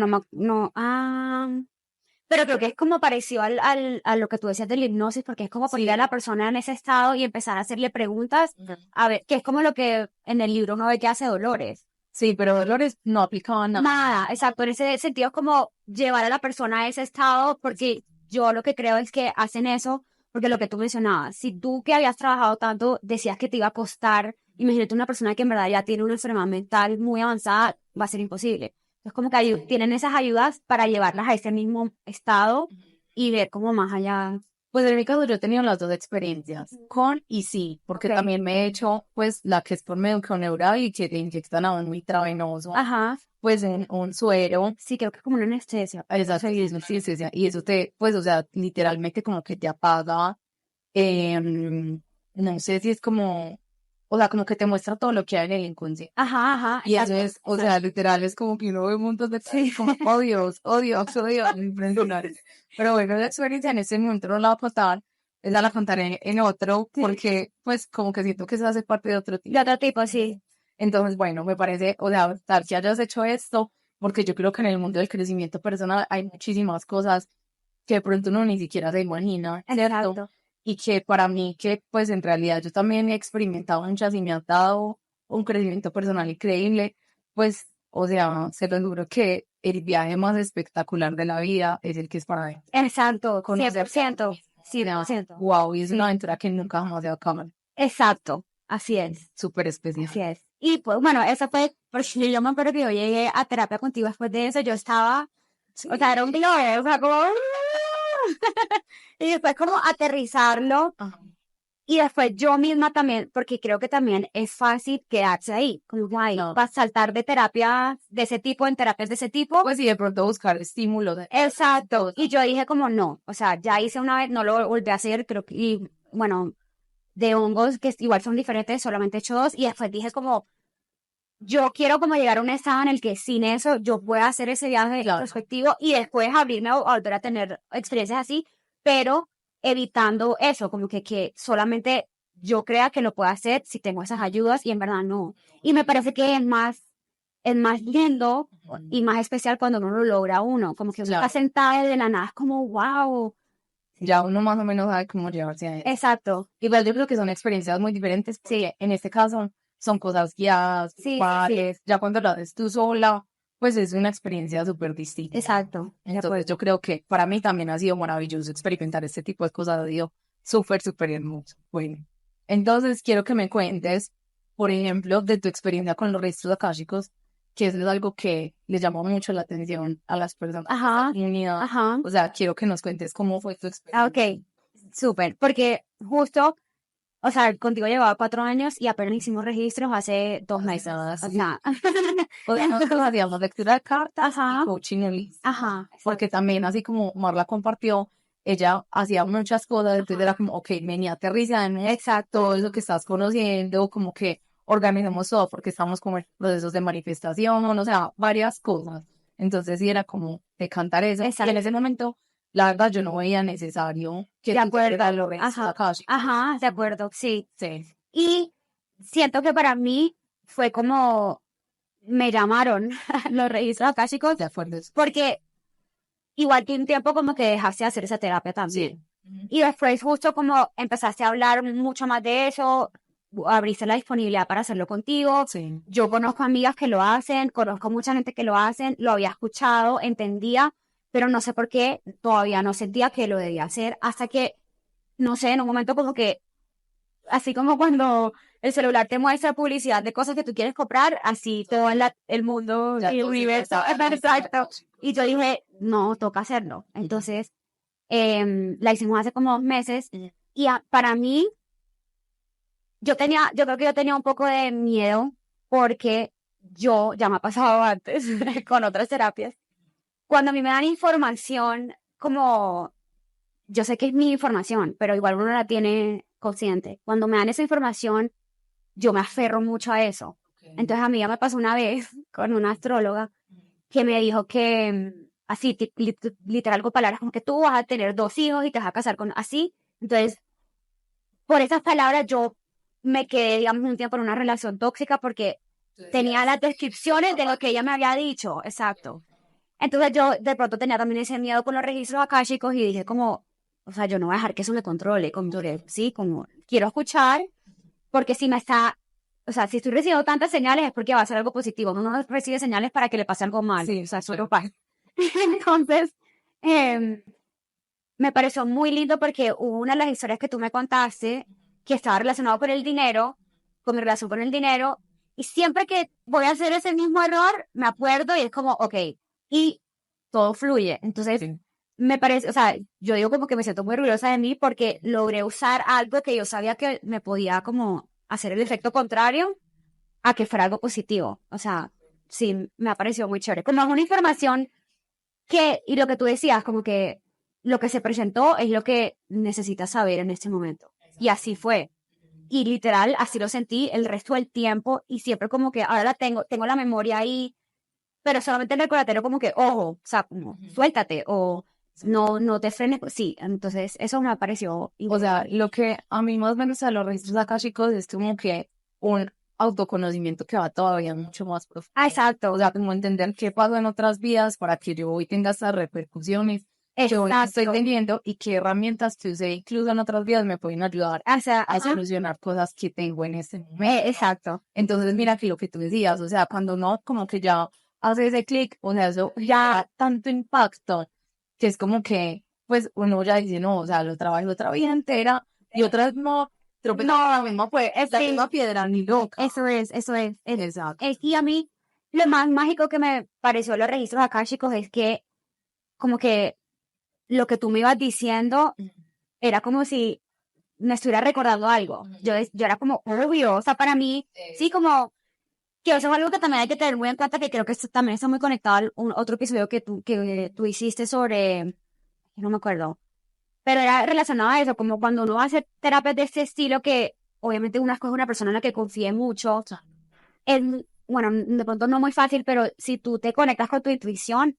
pero creo que es como parecido a lo que tú decías de la hipnosis, porque es como poner a la persona en ese estado y empezar a hacerle preguntas, a ver, que es como lo que en el libro uno ve que hace Dolores. Sí, pero Dolores no aplicaba nada. Nada, exacto, en ese sentido es como llevar a la persona a ese estado, porque yo lo que creo es que hacen eso, porque lo que tú mencionabas, si tú que habías trabajado tanto decías que te iba a costar, imagínate una persona que en verdad ya tiene una enfermedad mental muy avanzada, va a ser imposible. Es como que tienen esas ayudas para llevarlas a ese mismo estado y ver como más allá. Pues en mi caso yo he tenido las dos experiencias, con y sí, porque Ok. también me he hecho pues la que es por neuroneural y que te inyectan a un intravenoso, Ajá, pues en un suero, sí, creo que es como una anestesia. exacto, y eso sí, sí, sí, y eso te, pues o sea, literalmente como que te apaga, no sé si es como, o sea, como que te muestra todo lo que hay en el inconsciente. Ajá, Y eso exacto. es, o sea, literal, es como que uno ve un montón de cosas como, oh Dios, impresionante. Pero bueno, la experiencia en ese momento no la voy a contar, esa la contaré en otro, porque pues como que siento que eso hace parte de otro tipo. De otro tipo, sí. Entonces, bueno, me parece, o sea, tal que hayas hecho esto, porque yo creo que en el mundo del crecimiento personal hay muchísimas cosas que de pronto uno ni siquiera se imagina, ¿cierto? Exacto. Y que para mí, que pues en realidad yo también he experimentado muchas y me ha dado un crecimiento personal increíble, pues, o sea, se lo juro que el viaje más espectacular de la vida es el que es para mí. Exacto, Conocer 100%. Sí, 100%. wow, y es una aventura que nunca jamás se va a acabar. Exacto, así es. Súper especial. Así es. Y pues bueno, eso fue, porque yo me acuerdo que yo llegué a terapia contigo después de eso, yo estaba, o sea, era un globo, o sea, como, y después como aterrizarlo, Ajá. Y después yo misma también, porque creo que también es fácil quedarse ahí, como guay, para saltar de terapia de ese tipo en terapias de ese tipo. Pues y de pronto buscar estímulos. Exacto. Y yo dije como no, o sea, ya hice una vez, no lo volví a hacer, creo que, y bueno, de hongos que igual son diferentes, solamente he hecho 2, y después dije como, yo quiero como llegar a un estado en el que sin eso yo pueda hacer ese viaje retrospectivo y después abrirme a volver a tener experiencias así, pero evitando eso, como que solamente yo crea que lo puedo hacer si tengo esas ayudas y en verdad no. Y me parece que es más lindo y más especial cuando uno lo logra uno, como que uno está sentada y de la nada, es como wow. Ya uno más o menos sabe cómo llevarse a eso. Exacto. Igual yo creo que son experiencias muy diferentes. Sí, en este caso son cosas guiadas, Sí, grupales. Ya cuando lo haces tú sola, pues es una experiencia súper distinta. Exacto. Entonces yo creo que para mí también ha sido maravilloso experimentar este tipo de cosas. Ha sido súper, súper hermoso. Bueno, entonces quiero que me cuentes, por ejemplo, de tu experiencia con los registros akáshicos, que eso es algo que le llamó mucho la atención a las personas de Ajá. esta comunidad. Ajá. O sea, quiero que nos cuentes cómo fue tu experiencia. Ok, súper, porque justo, o sea, contigo llevaba 4 años y apenas hicimos registros hace 2 meses. O sea, O sea, nosotros hacíamos lectura de cartas Ajá. y coaching holístico. ajá, Porque también, así como Marla compartió, ella hacía muchas cosas, entonces era como, ok, vení, aterrizando exacto, todo eso que estás conociendo, como que organizamos todo, porque estamos como en procesos de manifestación, o sea, varias cosas. Entonces sí era como de cantar eso. Exacto. Y en ese momento, la verdad, yo no veía necesario que de tú acuerdo, fueras los registros akáshicos. ajá, de acuerdo, sí. Sí, Y siento que para mí fue como, me llamaron los registros akáshicos, de acuerdo. porque igual que un tiempo como que dejaste de hacer esa terapia también. Sí. Y después justo como empezaste a hablar mucho más de eso, abriste la disponibilidad para hacerlo contigo. Sí. Yo conozco amigas que lo hacen, conozco mucha gente que lo hacen, lo había escuchado, entendía, pero no sé por qué todavía no sentía que lo debía hacer hasta que, no sé, en un momento como que, así como cuando el celular te muestra publicidad de cosas que tú quieres comprar, así todo el mundo Ya, y el universo. Exacto. Y yo dije, no, toca hacerlo. Entonces, la hicimos hace como 2 meses y para mí, yo creo que yo tenía un poco de miedo porque ya me ha pasado antes con otras terapias. Cuando a mí me dan información, como, yo sé que es mi información, pero igual uno la tiene consciente. Cuando me dan esa información, yo me aferro mucho a eso. Entonces a mí ya me pasó una vez con una astróloga que me dijo que, así, literal con palabras como que tú vas a tener 2 hijos y te vas a casar con, así. Entonces, por esas palabras yo me quedé, digamos, un tiempo en una relación tóxica porque tenía las descripciones de lo que ella me había dicho, exacto. Entonces yo de pronto tenía también ese miedo con los registros akáshicos y dije como, o sea, yo no voy a dejar que eso me controle, como que, sí, como quiero escuchar, porque si me está, o sea, si estoy recibiendo tantas señales es porque va a ser algo positivo, uno no recibe señales para que le pase algo mal, Sí, o sea, eso no pasa. Entonces, me pareció muy lindo porque hubo una de las historias que tú me contaste que estaba relacionado con el dinero, con mi relación con el dinero, y siempre que voy a hacer ese mismo error, me acuerdo y es como, ok, y todo fluye. Entonces, sí. me parece, o sea, yo digo como que me siento muy orgullosa de mí porque logré usar algo que yo sabía que me podía como hacer el efecto contrario a que fuera algo positivo. O sea, sí, me ha parecido muy chévere. Como es una información que, y lo que tú decías, como que lo que se presentó es lo que necesitas saber en este momento. Y así fue. Y literal, así lo sentí el resto del tiempo y siempre como que ahora tengo la memoria ahí, pero solamente en el recordatorio como que, ojo, o sea, como, suéltate o no te frenes. Sí, entonces eso me pareció O sea, lo que a mí más me gusta de los registros akáshicos es como que un autoconocimiento que va todavía mucho más profundo. Ah, exacto. O sea, como entender qué pasó en otras vidas para que yo hoy tenga estas repercusiones que hoy estoy teniendo y qué herramientas que usé incluso en otras vidas me pueden ayudar O sea, a solucionar cosas que tengo en este momento. exacto. Entonces, mira que lo que tú decías, o sea, cuando uno como que ya hace ese clic, o sea, eso ya da tanto impacto que es como que, pues, uno ya dice, no, o sea, lo trabajo otra vida entera y otras no, no, la misma fue, la misma piedra, ni loca. Eso es. Exacto. Y a mí, lo más mágico que me pareció los registros akáshicos es que, como que lo que tú me ibas diciendo era como si me estuviera recordando algo. Yo era como obvio, o sea, para mí, sí, como que eso es algo que también hay que tener muy en cuenta, que creo que esto también está muy conectado al otro episodio que tú hiciste sobre, no me acuerdo, pero era relacionado a eso, como cuando uno va a hacer terapias de este estilo, que obviamente uno escoge una persona en la que confíe mucho, es, bueno, de pronto no muy fácil, pero si tú te conectas con tu intuición,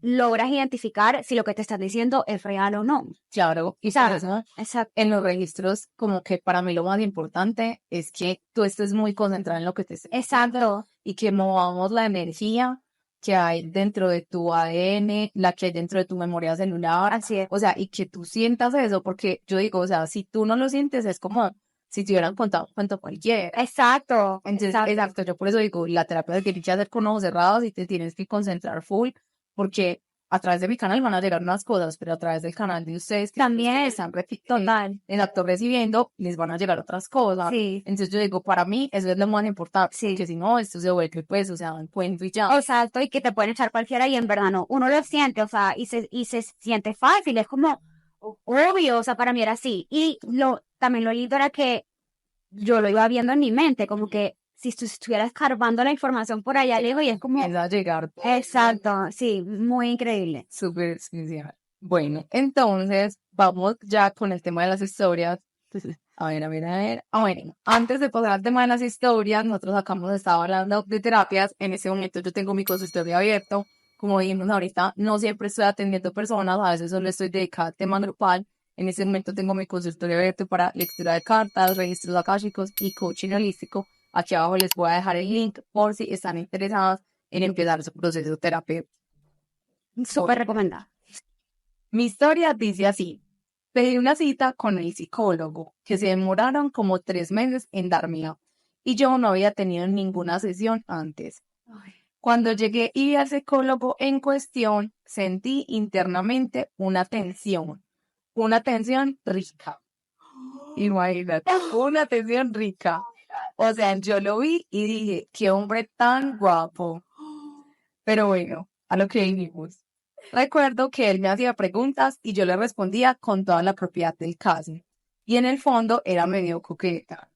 logras identificar si lo que te están diciendo es real o no. Claro, y ¿Sabes? por eso, Exacto. en los registros, como que para mí lo más importante es que tú estés muy concentrado en lo que te estés Exacto. y que movamos la energía que hay dentro de tu ADN, la que hay dentro de tu memoria celular, Así es. o sea, y que tú sientas eso, porque yo digo, o sea, si tú no lo sientes, es como si te hubieran contado un cuento cualquiera. Exacto. Entonces, exacto, yo por eso digo, la terapia de tienes que hacer con ojos cerrados y te tienes que concentrar full, porque a través de mi canal van a llegar unas cosas, pero a través del canal de ustedes que También están repitiendo, total. exacto, recibiendo, les van a llegar otras cosas. Sí. Entonces yo digo, para mí eso es lo más importante, Sí. porque si no, esto se vuelve, pues, o sea, un cuento y ya. Exacto, y que te pueden echar cualquiera y en verdad no. Uno lo siente, o sea, y se siente fácil, es como obvio, o sea, para mí era así. Y también lo lindo era que yo lo iba viendo en mi mente, como que si tú estuvieras escarbando la información por allá lejos y es como, Empieza a llegar exacto, sí, muy increíble. súper especial. Bueno, entonces vamos ya con el tema de las historias. A ver, a ver, a ver. Ah, bueno, antes de pasar al tema de las historias, nosotros acabamos de estar hablando de terapias. En ese momento yo tengo mi consultorio abierto. Como dijimos ahorita, no siempre estoy atendiendo personas, a veces solo estoy dedicada al tema grupal. En ese momento tengo mi consultorio abierto para lectura de cartas, registros akáshicos y coaching holístico. Aquí abajo les voy a dejar el link por si están interesadas en empezar su proceso terapéutico. Súper recomendada. Mi historia dice así. Pedí una cita con el psicólogo, que se demoraron como 3 meses en dármela, y yo no había tenido ninguna sesión antes. Cuando llegué y vi al psicólogo en cuestión, sentí internamente una tensión rica. Imagínate, una tensión rica. O sea, yo lo vi y dije, qué hombre tan guapo. Pero bueno, a lo que vinimos. Recuerdo que él me hacía preguntas y yo le respondía con toda la propiedad del caso. Y en el fondo era medio coqueta.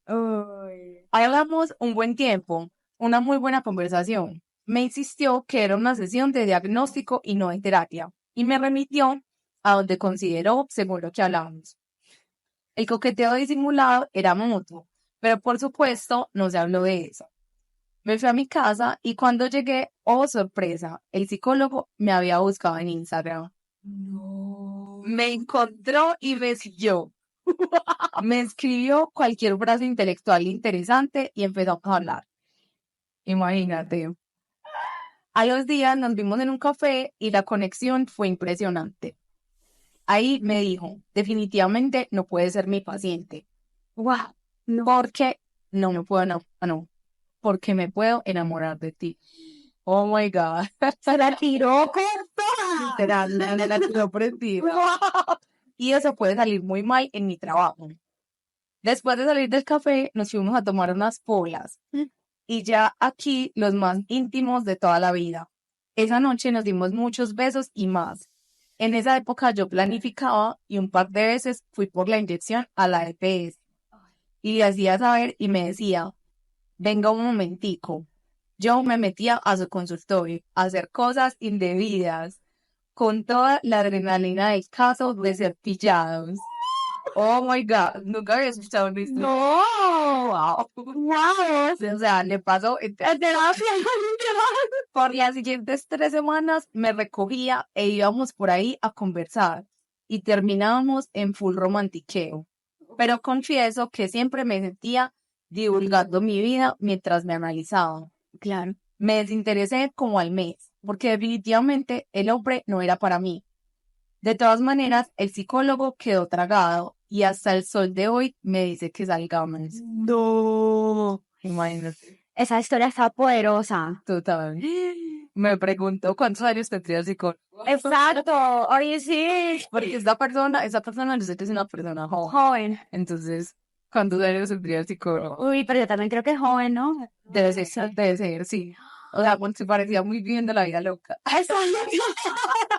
Hablamos un buen tiempo, una muy buena conversación. Me insistió que era una sesión de diagnóstico y no de terapia, y me remitió a donde consideró según lo que hablamos. El coqueteo disimulado era mutuo, pero por supuesto no se habló de eso. Me fui a mi casa y cuando llegué, oh sorpresa, el psicólogo me había buscado en Instagram. No. Me encontró y me siguió. Me escribió cualquier frase intelectual interesante y empezó a hablar. Imagínate. A los días nos vimos en un café y la conexión fue impresionante. Ahí me dijo, definitivamente no puedes ser mi paciente. Wow. No. Porque no me puedo, no, porque me puedo enamorar de ti. Oh my God. Se la tiró con toda. Literal, la tiró prendida. Y eso puede salir muy mal en mi trabajo. Después de salir del café, nos fuimos a tomar unas polas. Y ya aquí, los más íntimos de toda la vida. Esa noche nos dimos muchos besos y más. En esa época yo planificaba y un par de veces fui por la inyección a la EPS. Y le hacía saber y me decía, venga un momentico. Yo me metía a su consultorio a hacer cosas indebidas con toda la adrenalina del caso de ser pillados. Oh my God, nunca había escuchado una historia. No. Wow. Wow. O sea, le pasó en terapia. Por las siguientes 3 semanas me recogía e íbamos por ahí a conversar y terminábamos en full romantiqueo. Pero confieso que siempre me sentía divulgando mi vida mientras me analizaba. Claro. Me desinteresé como al mes, porque definitivamente el hombre no era para mí. De todas maneras, el psicólogo quedó tragado y hasta el sol de hoy me dice que salgamos. No. Imagínate. Esa historia está poderosa. Total. Me preguntó cuántos años tendría el psicólogo. Exacto. Oye, sí. Porque esa persona, yo sé que es una persona joven. Joven. Entonces, ¿cuántos años tendría el psicólogo? Uy, pero yo también creo que es joven, ¿no? Debe ser, sí. O sea, pues, se parecía muy bien de la vida loca. Eso es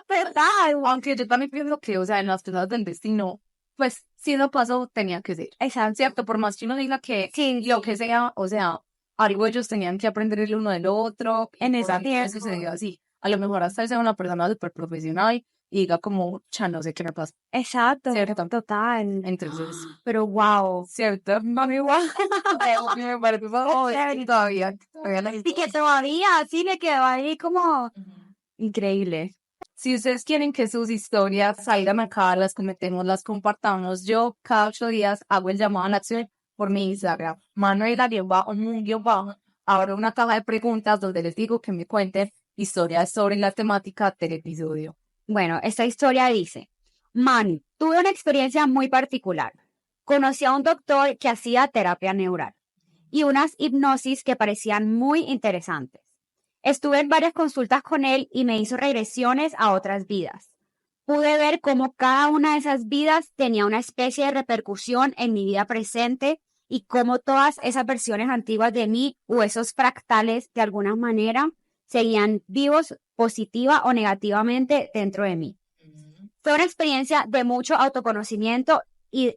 verdad. Aunque yo también pienso que, o sea, en las cosas del destino, pues si no pasó, tenía que ser. Exacto. ¿Cierto? Por más que uno diga que Sí, lo que sea, o sea, algo ellos tenían que aprender el uno del otro. En y ese por algo tiempo. sucedió así. A lo mejor hasta él sea una persona súper profesional y diga como, ya no sé qué me pasa. Exacto, Cierto. total. Entonces, Pero wow. ¿cierto? No, igual. Me parece y todavía la Y que todavía sí le quedó ahí como increíble. Si ustedes quieren que sus historias salgan acá, las comentemos, las compartamos. Yo cada 8 días hago el llamado a la acción por mi Instagram. Manuela_, abro una caja de preguntas donde les digo que me cuenten historias sobre la temática del episodio. Bueno, esta historia dice, Manu, tuve una experiencia muy particular. Conocí a un doctor que hacía terapia neural y unas hipnosis que parecían muy interesantes. Estuve en varias consultas con él y me hizo regresiones a otras vidas. Pude ver cómo cada una de esas vidas tenía una especie de repercusión en mi vida presente y cómo todas esas versiones antiguas de mí o esos fractales de alguna manera seguían vivos positiva o negativamente dentro de mí. Fue una experiencia de mucho autoconocimiento y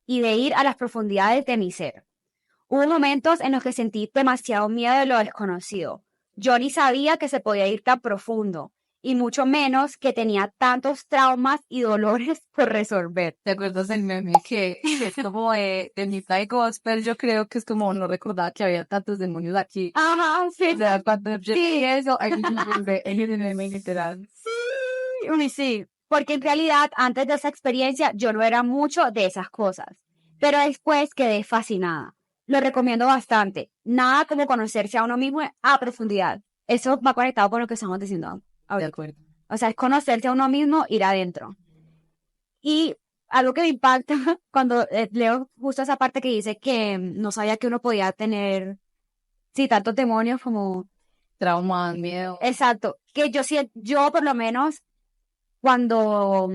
de ir a las profundidades de mi ser. Hubo momentos en los que sentí demasiado miedo de lo desconocido. Yo ni sabía que se podía ir tan profundo, y mucho menos que tenía tantos traumas y dolores por resolver. ¿Te acuerdas del meme que es como de mitad de gospel? Yo creo que es como no recordaba que había tantos demonios aquí. Ajá, sí. O sea, cuando yo vi eso, ahí me meme literal. Uy, sí, porque en realidad antes de esa experiencia yo no era mucho de esas cosas, pero después quedé fascinada. Lo recomiendo bastante. Nada como conocerse a uno mismo a profundidad. Eso va conectado con lo que estamos diciendo De ahorita. acuerdo. O sea, es conocerse a uno mismo, ir adentro. Y algo que me impacta cuando leo justo esa parte que dice que no sabía que uno podía tener, sí, tantos demonios como... Traumas, miedo. Exacto. Que yo por lo menos, cuando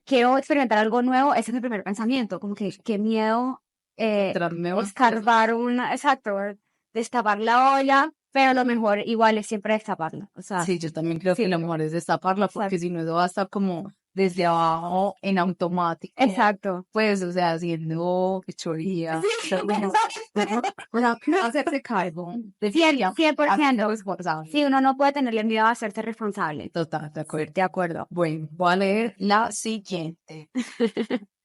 quiero experimentar algo nuevo, ese es mi primer pensamiento. Como que qué miedo escarbar una... Exacto, destapar la olla, pero lo mejor igual es siempre destaparla. O sea, Sí, yo también creo que lo mejor es destaparla porque si no eso va a estar como desde abajo en automático. exacto. Pues, o sea, haciendo fechoría. O sea, hacerse cargo. De 100%. responsable. Sí, uno no puede tenerle miedo a hacerse responsable. Total, de acuerdo. De acuerdo. Bueno, voy a leer la siguiente.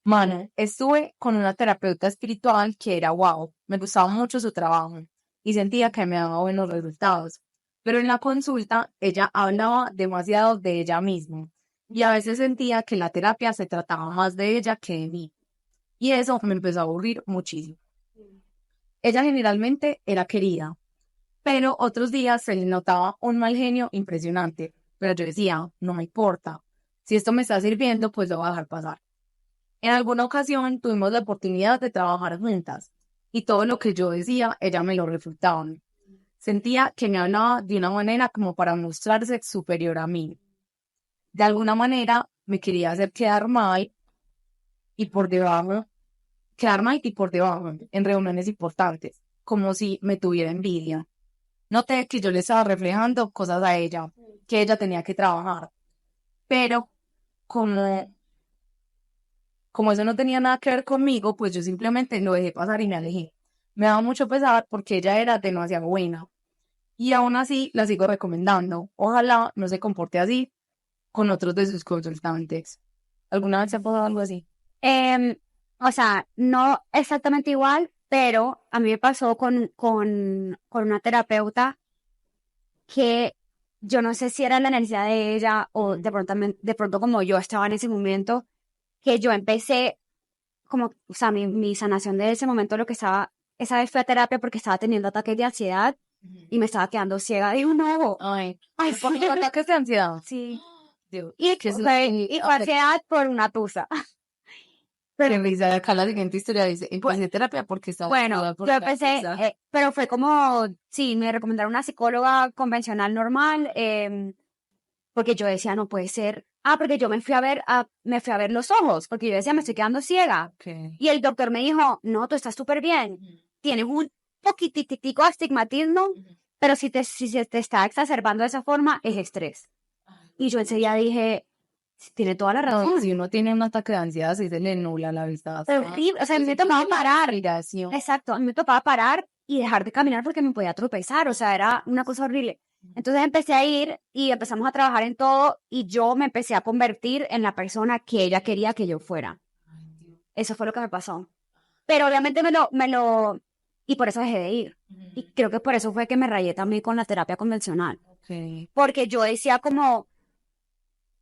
Mano, estuve con una terapeuta espiritual que era wow. Me gustaba mucho su trabajo y sentía que me daba buenos resultados. Pero en la consulta ella hablaba demasiado de ella misma y a veces sentía que la terapia se trataba más de ella que de mí. Y eso me empezó a aburrir muchísimo. Ella generalmente era querida, pero otros días se le notaba un mal genio impresionante. Pero yo decía, no me importa. Si esto me está sirviendo, pues lo voy a dejar pasar. En alguna ocasión tuvimos la oportunidad de trabajar juntas y todo lo que yo decía, ella me lo refutaba. Sentía que me hablaba de una manera como para mostrarse superior a mí. De alguna manera me quería hacer quedar mal y por debajo en reuniones importantes, como si me tuviera envidia. Noté que yo le estaba reflejando cosas a ella, que ella tenía que trabajar, pero como eso no tenía nada que ver conmigo, pues yo simplemente lo dejé pasar y me alejé. Me daba mucho pesar porque ella era demasiado buena. Y aún así la sigo recomendando. Ojalá no se comporte así con otros de sus consultantes. ¿Alguna vez se ha pasado algo así? O sea, no exactamente igual, pero a mí me pasó con una terapeuta que yo no sé si era la necesidad de ella o de pronto como yo estaba en ese momento, que yo empecé como, o sea, mi sanación de ese momento lo que estaba, esa vez fui a terapia porque estaba teniendo ataques de ansiedad y me estaba quedando ciega de un ojo. Ay, Ay, ¿por qué ataques de ansiedad? sí. Dios, Y que es fue ansiedad por una tusa. Pero en risa, acá la siguiente historia dice, empecé terapia porque estaba Bueno, por yo la empecé, risa. pero fue como, sí, me recomendaron una psicóloga convencional normal, porque yo decía, no puede ser. Ah, porque yo me fui a ver los ojos, porque yo decía, me estoy quedando ciega. Okay. Y el doctor me dijo, no, tú estás súper bien. Tienes un poquititico de astigmatismo, pero si se te está exacerbando de esa forma, es estrés. Y yo enseguida dije, Tiene toda la razón. No, si uno tiene un ataque de ansiedad, se le nubla la vista. Terrible. O sea, a mí me tocaba parar. Respiración. Exacto, a mí me tocaba parar y dejar de caminar porque me podía tropezar, o sea, era una cosa horrible. Entonces empecé a ir y empezamos a trabajar en todo y yo me empecé a convertir en la persona que ella quería que yo fuera. Eso fue lo que me pasó. Pero obviamente y por eso dejé de ir. Y creo que por eso fue que me rayé también con la terapia convencional. Okay. Porque yo decía como,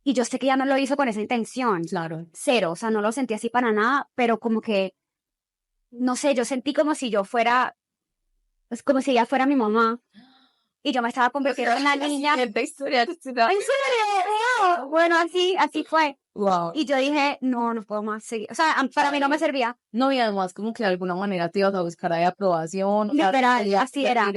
y yo sé que ella no lo hizo con esa intención. Claro. Cero, o sea, no lo sentí así para nada, pero como que, no sé, yo sentí como si yo fuera, es como si ella fuera mi mamá. Y yo me estaba convirtiendo en la niña. Esta historia. ¿En serio? Bueno, así fue. Wow. Y yo dije, no puedo más seguir. O sea, para mí no me servía. No, y además como que de alguna manera te ibas a buscar ahí aprobación. Literal, así era.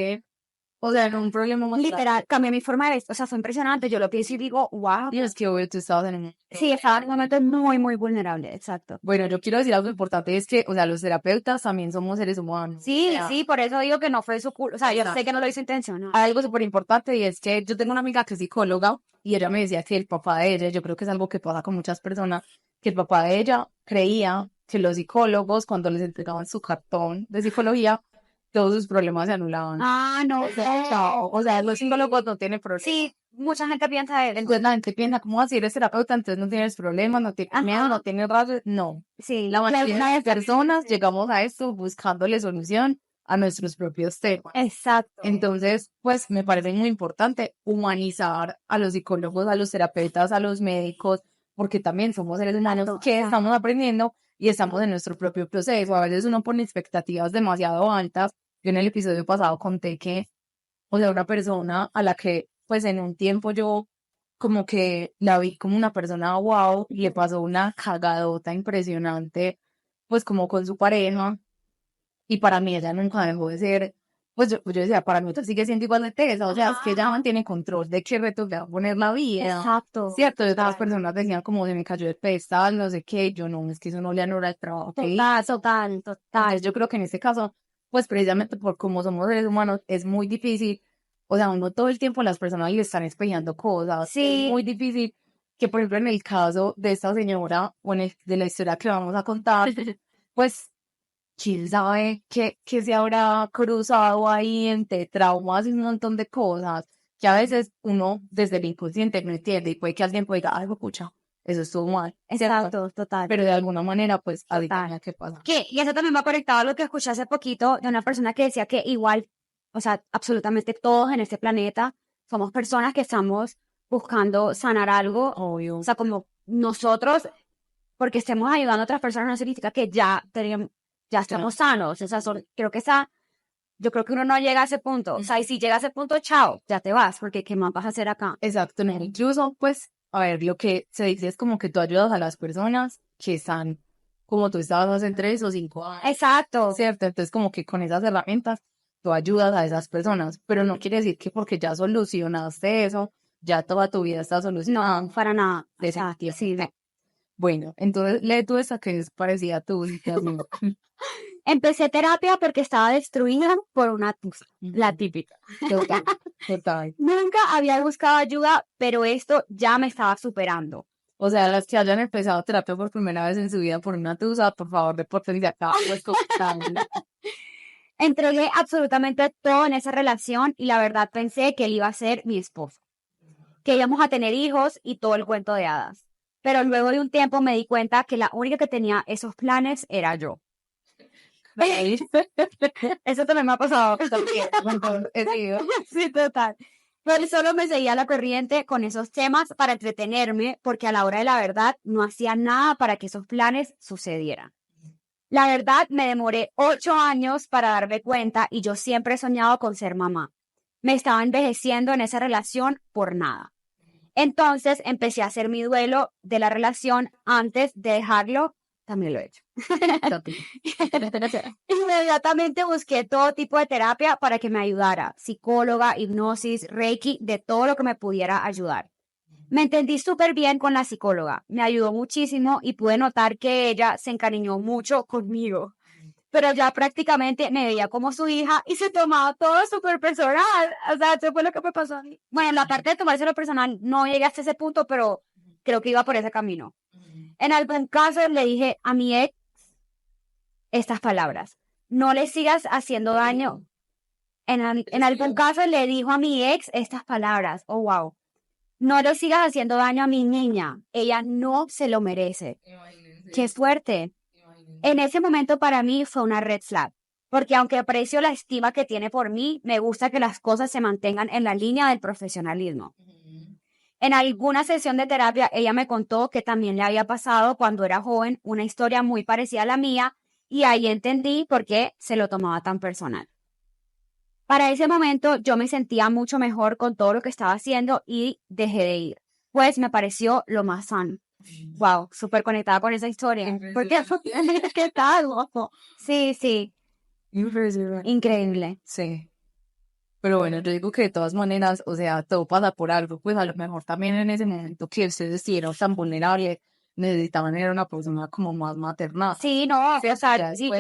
O sea, era un problema más Literal, cambié mi forma de vestir. O sea, fue impresionante. Yo lo pienso y digo, wow. Y es que obvio tú estabas en un... Sí, estaba en un momento muy, muy vulnerable. Exacto. Bueno, yo quiero decir algo importante, es que, o sea, los terapeutas también somos seres humanos. Sí, O sea, sí, por eso digo que no fue su culpa. O sea, yo Exacto. sé que no lo hizo intencional. Hay algo súper importante y es que yo tengo una amiga que es psicóloga y ella me decía que el papá de ella, yo creo que es algo que pasa con muchas personas, que el papá de ella creía que los psicólogos cuando les entregaban su cartón de psicología, todos sus problemas se anulaban. Ah, no. O sea, los psicólogos no tienen problemas. Sí, mucha gente piensa eso. Entonces la gente piensa, ¿cómo así eres terapeuta? Entonces no tienes problemas, no tienes miedo, no tienes rasgos. No. Sí, La mayoría de personas llegamos a esto buscándole solución a nuestros propios temas. exacto. Entonces, pues me parece muy importante humanizar a los psicólogos, a los terapeutas, a los médicos, porque también somos seres humanos que estamos aprendiendo y estamos en nuestro propio proceso. A veces uno pone expectativas demasiado altas. Yo en el episodio pasado conté que, o sea, una persona a la que, pues en un tiempo yo como que la vi como una persona wow y le pasó una cagadota impresionante, pues como con su pareja. Y para mí ella nunca dejó de ser, pues yo decía, para mí otra sigue siendo igual de tesa, o sea, es que ella mantiene control de qué retos le va a poner la vida. Exacto. Cierto, y otras personas decían como se me cayó el pedestal, no sé qué, yo no, es que eso no le anula el trabajo. ¿Okay? Total. Entonces yo creo que en este caso, pues precisamente por cómo somos seres humanos, es muy difícil, o sea, uno todo el tiempo las personas le están espejando cosas, Sí. es muy difícil que, por ejemplo, en el caso de esta señora, o de la historia que vamos a contar, pues quién sabe qué se habrá cruzado ahí entre traumas y un montón de cosas que a veces uno desde el inconsciente no entiende y puede que alguien pueda diga, ay, pucha, eso estuvo mal. ¿cierto? Exacto, total. Pero de alguna manera, pues, Total. adivina qué pasa. Y eso también va conectado a lo que escuché hace poquito de una persona que decía que igual, o sea, absolutamente todos en este planeta somos personas que estamos buscando sanar algo. Obvio. O sea, como nosotros, porque estemos ayudando a otras personas no significa que ya estamos sanos. O sea, yo creo que uno no llega a ese punto. O sea, y si llega a ese punto, chao, ya te vas, porque ¿qué más vas a hacer acá? Exacto, no, incluso, pues, a ver, lo que se dice es como que tú ayudas a las personas que están, como tú estabas hace 3 o 5 años. Exacto. ¿Cierto? Entonces, como que con esas herramientas, tú ayudas a esas personas, pero no quiere decir que porque ya solucionaste eso, ya toda tu vida está solucionada. No, para nada. Exacto. Sí. Bueno, entonces lee tú esa que es parecida a tu. Empecé terapia porque estaba destruida por una tusa, la típica. Total. Nunca había buscado ayuda, pero esto ya me estaba superando. O sea, las que hayan empezado terapia por primera vez en su vida por una tusa, por favor, repórtense acá. Pues, Entregué absolutamente todo en esa relación y la verdad pensé que él iba a ser mi esposo, que íbamos a tener hijos y todo el cuento de hadas. Pero luego de un tiempo me di cuenta que la única que tenía esos planes era yo. Eso también me ha pasado. Sí, total. Pero solo me seguía la corriente con esos temas para entretenerme, porque a la hora de la verdad no hacía nada para que esos planes sucedieran. La verdad, me demoré 8 años para darme cuenta y yo siempre he soñado con ser mamá. Me estaba envejeciendo en esa relación por nada. Entonces empecé a hacer mi duelo de la relación antes de dejarlo. También lo he hecho. Inmediatamente busqué todo tipo de terapia para que me ayudara. Psicóloga, hipnosis, reiki, de todo lo que me pudiera ayudar. Me entendí súper bien con la psicóloga. Me ayudó muchísimo y pude notar que ella se encariñó mucho conmigo. Pero ya prácticamente me veía como su hija y se tomaba todo súper personal. O sea, eso fue lo que me pasó a mí. Bueno, la parte de tomárselo personal no llegué hasta ese punto, pero creo que iba por ese camino. En algún caso le dije a mi ex estas palabras: no le sigas haciendo daño. En algún caso le dijo a mi ex estas palabras: oh, wow, no le sigas haciendo daño a mi niña, ella no se lo merece. Qué fuerte. En ese momento para mí fue una red flag, porque aunque aprecio la estima que tiene por mí, me gusta que las cosas se mantengan en la línea del profesionalismo. En alguna sesión de terapia, ella me contó que también le había pasado cuando era joven una historia muy parecida a la mía, y ahí entendí por qué se lo tomaba tan personal. Para ese momento yo me sentía mucho mejor con todo lo que estaba haciendo y dejé de ir, pues me pareció lo más sano. Wow, súper conectada con esa historia. Porque ¿qué tal, guapo? Sí, sí, increíble. Sí. Pero bueno, yo digo que de todas maneras, o sea, todo pasa por algo, pues a lo mejor también en ese momento que ustedes estuvieron tan vulnerables, necesitaban era una persona como más maternal. Sí, no, Sí, o sea, ya y después.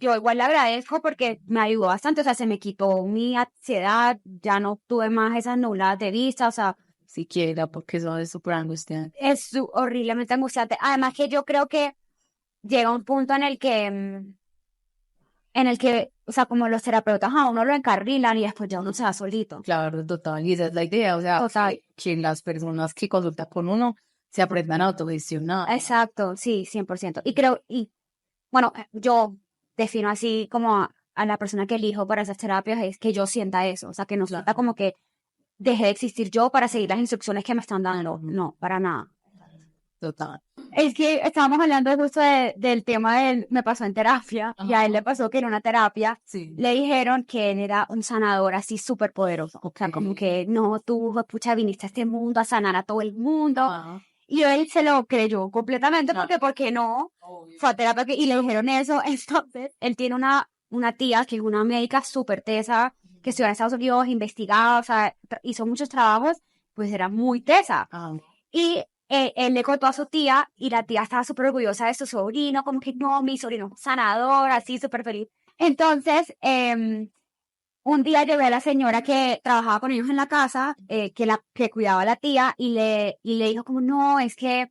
yo igual le agradezco porque me ayudó bastante, o sea, se me quitó mi ansiedad, ya no tuve más esas nubladas de vista, o sea, Siquiera, porque eso es súper angustiante. es horriblemente angustiante. Además que yo creo que llega un punto en el que, o sea, como los terapeutas a uno lo encarrilan y después ya uno se va solito. Claro, total, y esa es la idea, o sea, Total. que las personas que consultan con uno se aprendan a autogestionar. Exacto, sí, 100%. Y creo, bueno, yo defino así como a la persona que elijo para esas terapias, es que yo sienta eso, o sea, que no sienta como que dejé de existir yo para seguir las instrucciones que me están dando. No, para nada. Total. Es que estábamos hablando justo del tema del me pasó en terapia, y a él le pasó que en una terapia Sí. le dijeron que él era un sanador así súper poderoso. O sea, como que no, tú, pucha, viniste a este mundo a sanar a todo el mundo. Ajá. Y él se lo creyó completamente Claro. porque, ¿por qué no? Obvio. Fue a terapia y le dijeron eso. Entonces, él tiene una tía que es una médica súper tesa, que estudió en Estados Unidos, investigaba, o sea, hizo muchos trabajos, pues era muy tesa. Ah, Y él le contó a su tía y la tía estaba súper orgullosa de su sobrino, como que no, mi sobrino es un sanador, así súper feliz. Entonces, un día llevé a la señora que trabajaba con ellos en la casa, que cuidaba a la tía, y le dijo como, no, es que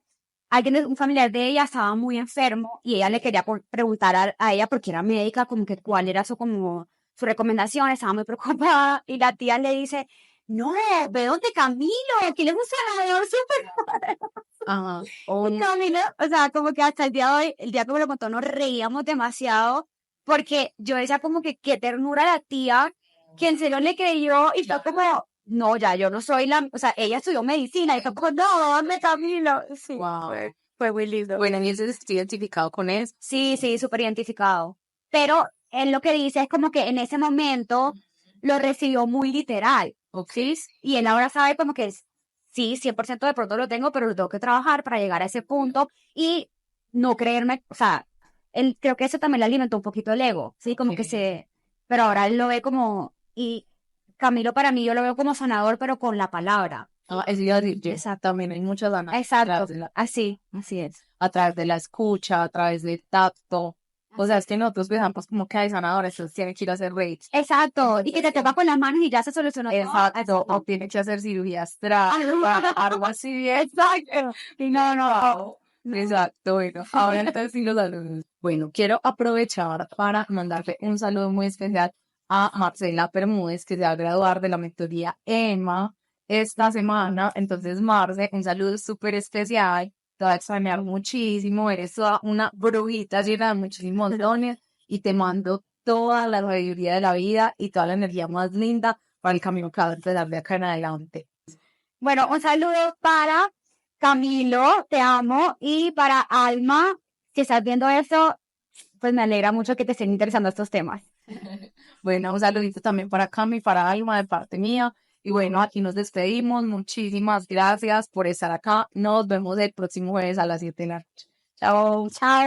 un familiar de ella estaba muy enfermo y ella le quería preguntar a ella, porque era médica, como que cuál era su recomendación, estaba muy preocupada, y la tía le dice: no, ve donde Camilo, que él es un sanador súper. ajá. Y Camilo, o sea, como que hasta el día de hoy, el día que me lo contó, nos reíamos demasiado, porque yo decía como que qué ternura la tía, que en serio le creyó, y fue como, no, ya, yo no soy o sea, ella estudió medicina, y fue como, no, dame Camilo. Sí, Wow. fue muy lindo. Bueno, y ese estoy identificado con eso. Sí, sí, súper identificado. Pero él lo que dice es como que en ese momento lo recibió muy literal. Ok. ¿Sí? Y él ahora sabe como que sí, 100% de pronto lo tengo, pero lo tengo que trabajar para llegar a ese punto y no creerme, o sea, él, creo que eso también le alimentó un poquito el ego, ¿sí? Como que pero ahora él lo ve como, y Camilo para mí yo lo veo como sanador, pero con la palabra. Ah, eso iba a decir yo. Exacto. También hay muchas ganas Exacto, así es. a través de la escucha, a través del tacto. O sea, es que nosotros pensamos como que hay sanadores, entonces tienen que ir a hacer rates. Exacto, y que te toca con las manos y ya se solucionó. Exacto, o tiene que hacer cirugías algo así bien. Exacto. Y no. Exacto, bueno, ahora entonces sí los saludos. Bueno, quiero aprovechar para mandarle un saludo muy especial a Marcela Bermúdez, que se va a graduar de la mentoría EMA esta semana. Entonces, Marce, un saludo súper especial. Te va a extrañar muchísimo, eres toda una brujita llena de muchísimos dones y te mando toda la sabiduría de la vida y toda la energía más linda para el camino que vas a empezar de acá en adelante. Bueno, un saludo para Camilo, te amo, y para Alma, si estás viendo esto, pues me alegra mucho que te estén interesando estos temas. Bueno, un saludito también para Cami, para Alma, de parte mía. Y bueno, aquí nos despedimos. Muchísimas gracias por estar acá. Nos vemos el próximo jueves a las 7 de la noche. Chao. Chao.